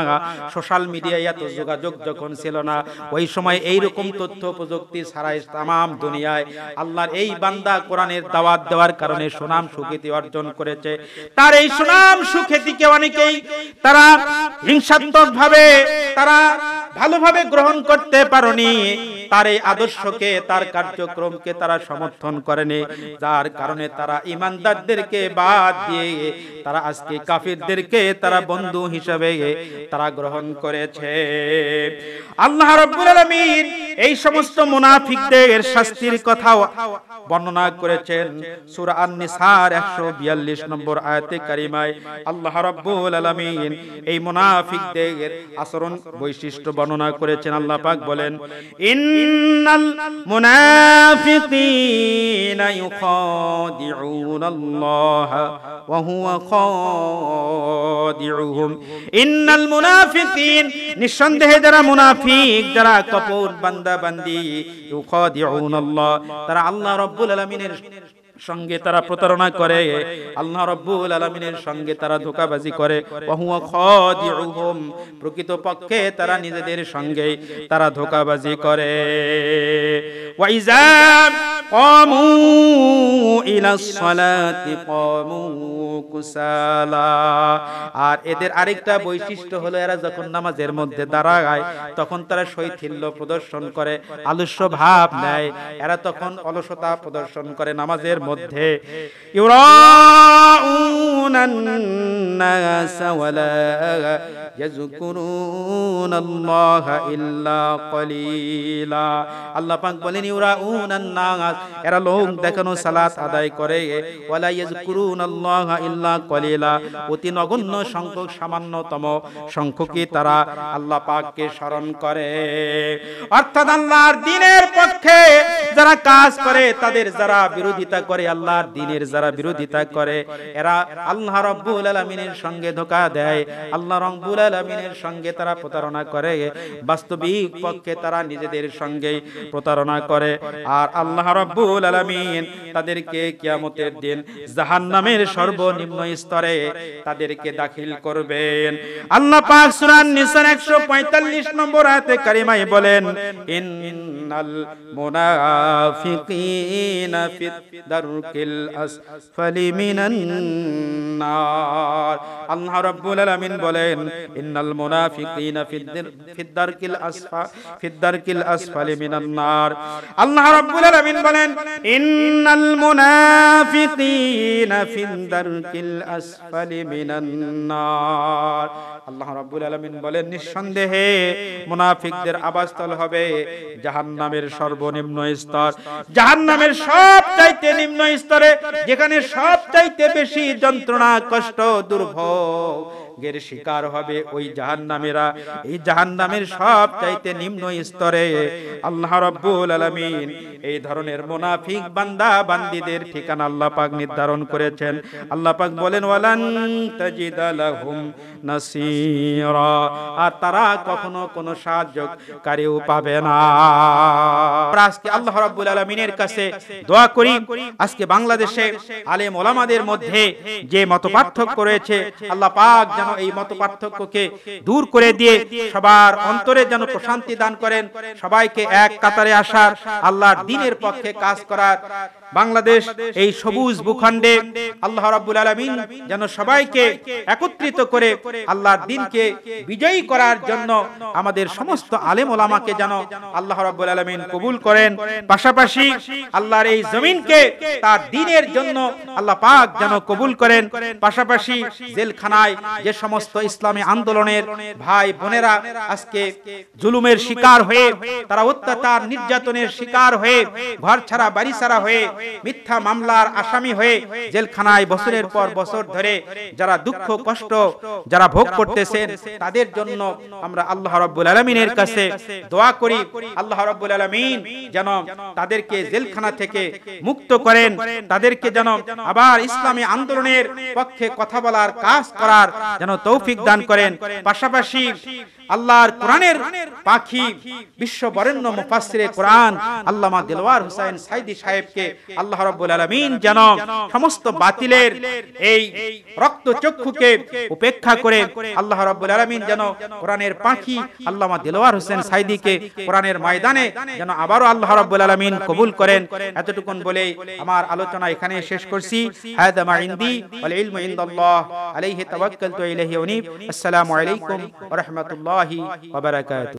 সোশ্যাল মিডিয়ায় এত যোগাযোগ যখন ছিল না, ওই সময় এইরকম তথ্য প্রযুক্তি ছাড়াই তামাম দুনিয়ায় আল্লাহর এই বান্দা কোরআনের দাওয়াত দেওয়ার কারণে সুনাম সুখ্যাতি অর্জন করেছে। তার এই সুনাম সুখ্যাতিকে অনেকেই তারা হিংসাত্মকভাবে, তারা ভালোভাবে গ্রহণ করতে পারেনি, তার এই আদর্শকে, তার কার্যক্রমকে তারা সমর্থন করেনি, যার কারণে তারা ঈমানদারদেরকে বাদ দিয়ে তারা আজকে কাফিরদেরকে তারা বন্ধু হিসেবে তারা গ্রহণ করেছে। আল্লাহ রাব্বুল আলামিন এই সমস্ত মুনাফিকদের শাস্তির কথাও বর্ণনা করেছেন সূরা আন-নিসার 142 নম্বর আয়াতে কারিমায়। আল্লাহ রাব্বুল আলামিন এই মুনাফিকদের আচরণ বৈশিষ্ট্য বর্ণনা করেছেন। আল্লাহ পাক বলেন, ইন্নাল মুনাফিকিনা ইউখাদিউনাল্লাহা ওয়া হুয়া খাদিউহুম। ইন্নাল মুনাফিকিন, নিঃসন্দেহে যারা মুনাফিক, যারা কপট বান্দা বান্দি, ইউখাদিউনাল্লাহ, তারা আল্লাহ রাব্বুল আলামিনের সঙ্গে তারা প্রতারণা করে, আল্লাহ রাব্বুল আলামিনের সঙ্গে তারা ধোঁকাবাজি করে। ওয়া হুয়া খাদিউহুম, প্রকৃতপক্ষে তারা নিজেদের সঙ্গে তারা ধোঁকাবাজি করে। ওয়া ইযা কামু ইলাস সালাতি কামু কুসালা, আর এদের আরেকটা বৈশিষ্ট্য হলো, এরা যখন নামাজের মধ্যে দাঁড়ায় তখন তারা শৈথিল্য প্রদর্শন করে, আলস্য ভাব নেয়, এরা তখন অলসতা প্রদর্শন করে নামাজের মধ্যে। ইউরাউনান নাস ওয়ালা ইয়াযকুরুনাল্লাহা ইল্লা কলিলা। আল্লাহ পাক বলেন, ইউরাউনান নাস, এরা লোক দেখানো সালাত আদায় করে, ওয়ালা ইয়াযকুরুনাল্লাহা ইল্লা কলিলা, অতি নগণ্য সংখ্যক, সামান্যতম সংখ্যকই তারা আল্লাহ পাককে স্মরণ করে। অর্থাৎ আল্লাহর দ্বীনের পক্ষে যারা কাজ করে, তাদের যারা বিরোধিতা করে, আল্লাহর দ্বীনের যারা বিরোধিতা করে, এরা আল্লাহ রাব্বুল আলামিনের সঙ্গে ধোঁকা দেয়, আল্লাহ রাব্বুল আলামিনের সঙ্গে তারা প্রতারণা করে, বাস্তবিক পক্ষে তারা নিজেদের সঙ্গে প্রতারণা করে। আর আল্লাহ রাব্বুল আলামিন তাদেরকে কিয়ামতের দিন জাহান্নামের সর্বনিম্ন স্তরে তাদেরকে দাখিল করবেন। আল্লাহ পাক সূরা আন-নিসার 145 নম্বর আয়াতে কারিমায় বলেন, ইন্নাল মুনাফিকিনা ফিদ দারকিল আসফালি মিনান নার। আল্লাহ রাব্বুল আলামিন বলেন, ইন্নাল মুনাফিকিনা ফিদ দারকিল আসফালি মিনান নার। আল্লাহ রাব্বুল আলামিন বলেন, বলেন ইন্নাল মুনাফিকিনা ফিদ দারকিল আসফালি মিনান নার। আল্লাহ রাব্বুল আলামিন বলেন নিঃসন্দেহে মুনাফিকদের আবাসস্থল হবে জাহান্নামের সর্বনিম্ন স্তর, জাহান্নামের সবচাইতে নিম্ন স্তরে, যেখানে সবচাইতে বেশি যন্ত্রণা কষ্ট দুর্ভোগের শিকার হবে ওই জাহান্নামীরা। এই জাহান্নামের সবচাইতে নিম্ন স্তরে আল্লাহ রাব্বুল আলামিন এই ধরনের মুনাফিক বান্দা বান্দীদের ঠিকানা আল্লাহ পাক নির্ধারণ করেছেন। আল্লাহ পাক বলেন ওয়ালান তাজিদা লাহুম নাসীরা, আর তারা কখনো কোনো সাহায্যকারীও পাবে না। আজকে আল্লাহ রাব্বুল আলামিনের কাছে দোয়া করি, আজকে বাংলাদেশে আলেম ওলামাদের মধ্যে যে মতপার্থক্য রয়েছে আল্লাহ পাক যেন এই মতপার্থক্যকে দূর করে দিয়ে সবার অন্তরে যেন প্রশান্তি দান করেন, সবাইকে এক কাতারে আসার, আল্লাহর দ্বীনের পক্ষে কাজ করার। বাংলাদেশ এই সবুজ ভূখণ্ডে আল্লাহ রাব্বুল আলামিন যেন সবাইকে একত্রিত করে আল্লাহর দ্বীনকে বিজয়ী করার জন্য আমাদের সমস্ত আলেম ওলামাকে যেন আল্লাহ রাব্বুল আলামিন কবুল করেন। পাশাপাশি আল্লাহর এই জমিনকে তার দ্বীনের জন্য আল্লাহ পাক যেন কবুল করেন। পাশাপাশি জেলখানায় যে সমস্ত ইসলামী আন্দোলনের ভাই বোনেরা আজকে জুলুমের শিকার হয়ে, তারা অত্যাচার নির্যাতনের শিকার হয়ে, ঘর ছাড়া বাড়ি ছাড়া হয়ে, মিথ্যা মামলার আসামি হয়ে জেলখানায় বছরের পর বছর ধরে যারা দুঃখ কষ্ট যারা ভোগ করতেছেন, তাদের জন্য আমরা আল্লাহ রাব্বুল আলামিনের কাছে দোয়া করি আল্লাহ রাব্বুল আলামিন যেন তাদেরকে জেলখানা থেকে মুক্ত করেন, তাদেরকে যেন আবার ইসলামী আন্দোলনের পক্ষে কথা বলার কাজ করার যেন তৌফিক দান করেন। পাশাপাশি আল্লাহর কোরআনের পাখি বিশ্ব বরেণ্য মুফাসসিরে কোরআন আল্লামা দেলওয়ার হোসেন সাইদি সাহেবকে আল্লাহ রাব্বুল আলামিন যেন সমস্ত বাতিলের এই রক্তচক্ষুকে উপেক্ষা করে আল্লাহ রাব্বুল আলামিন যেন কোরআনের পাখি আল্লামা দেলওয়ার হোসেন সাইদিকে কোরআনের ময়দানে যেন আবারও আল্লাহ রাব্বুল আলামিন কবুল করেন। এতটুকুন বলেই আমার আলোচনা এখানে শেষ করছি। হাদা মা ইনদি ওয়াল ইলমু ইনদাল্লাহ আলাইহি তাওয়াক্কালতু ইলাইহি উনীব। আসসালামু আলাইকুম ওয়া রাহমাতুল্লাহি ওয়া বারাকাতুহু।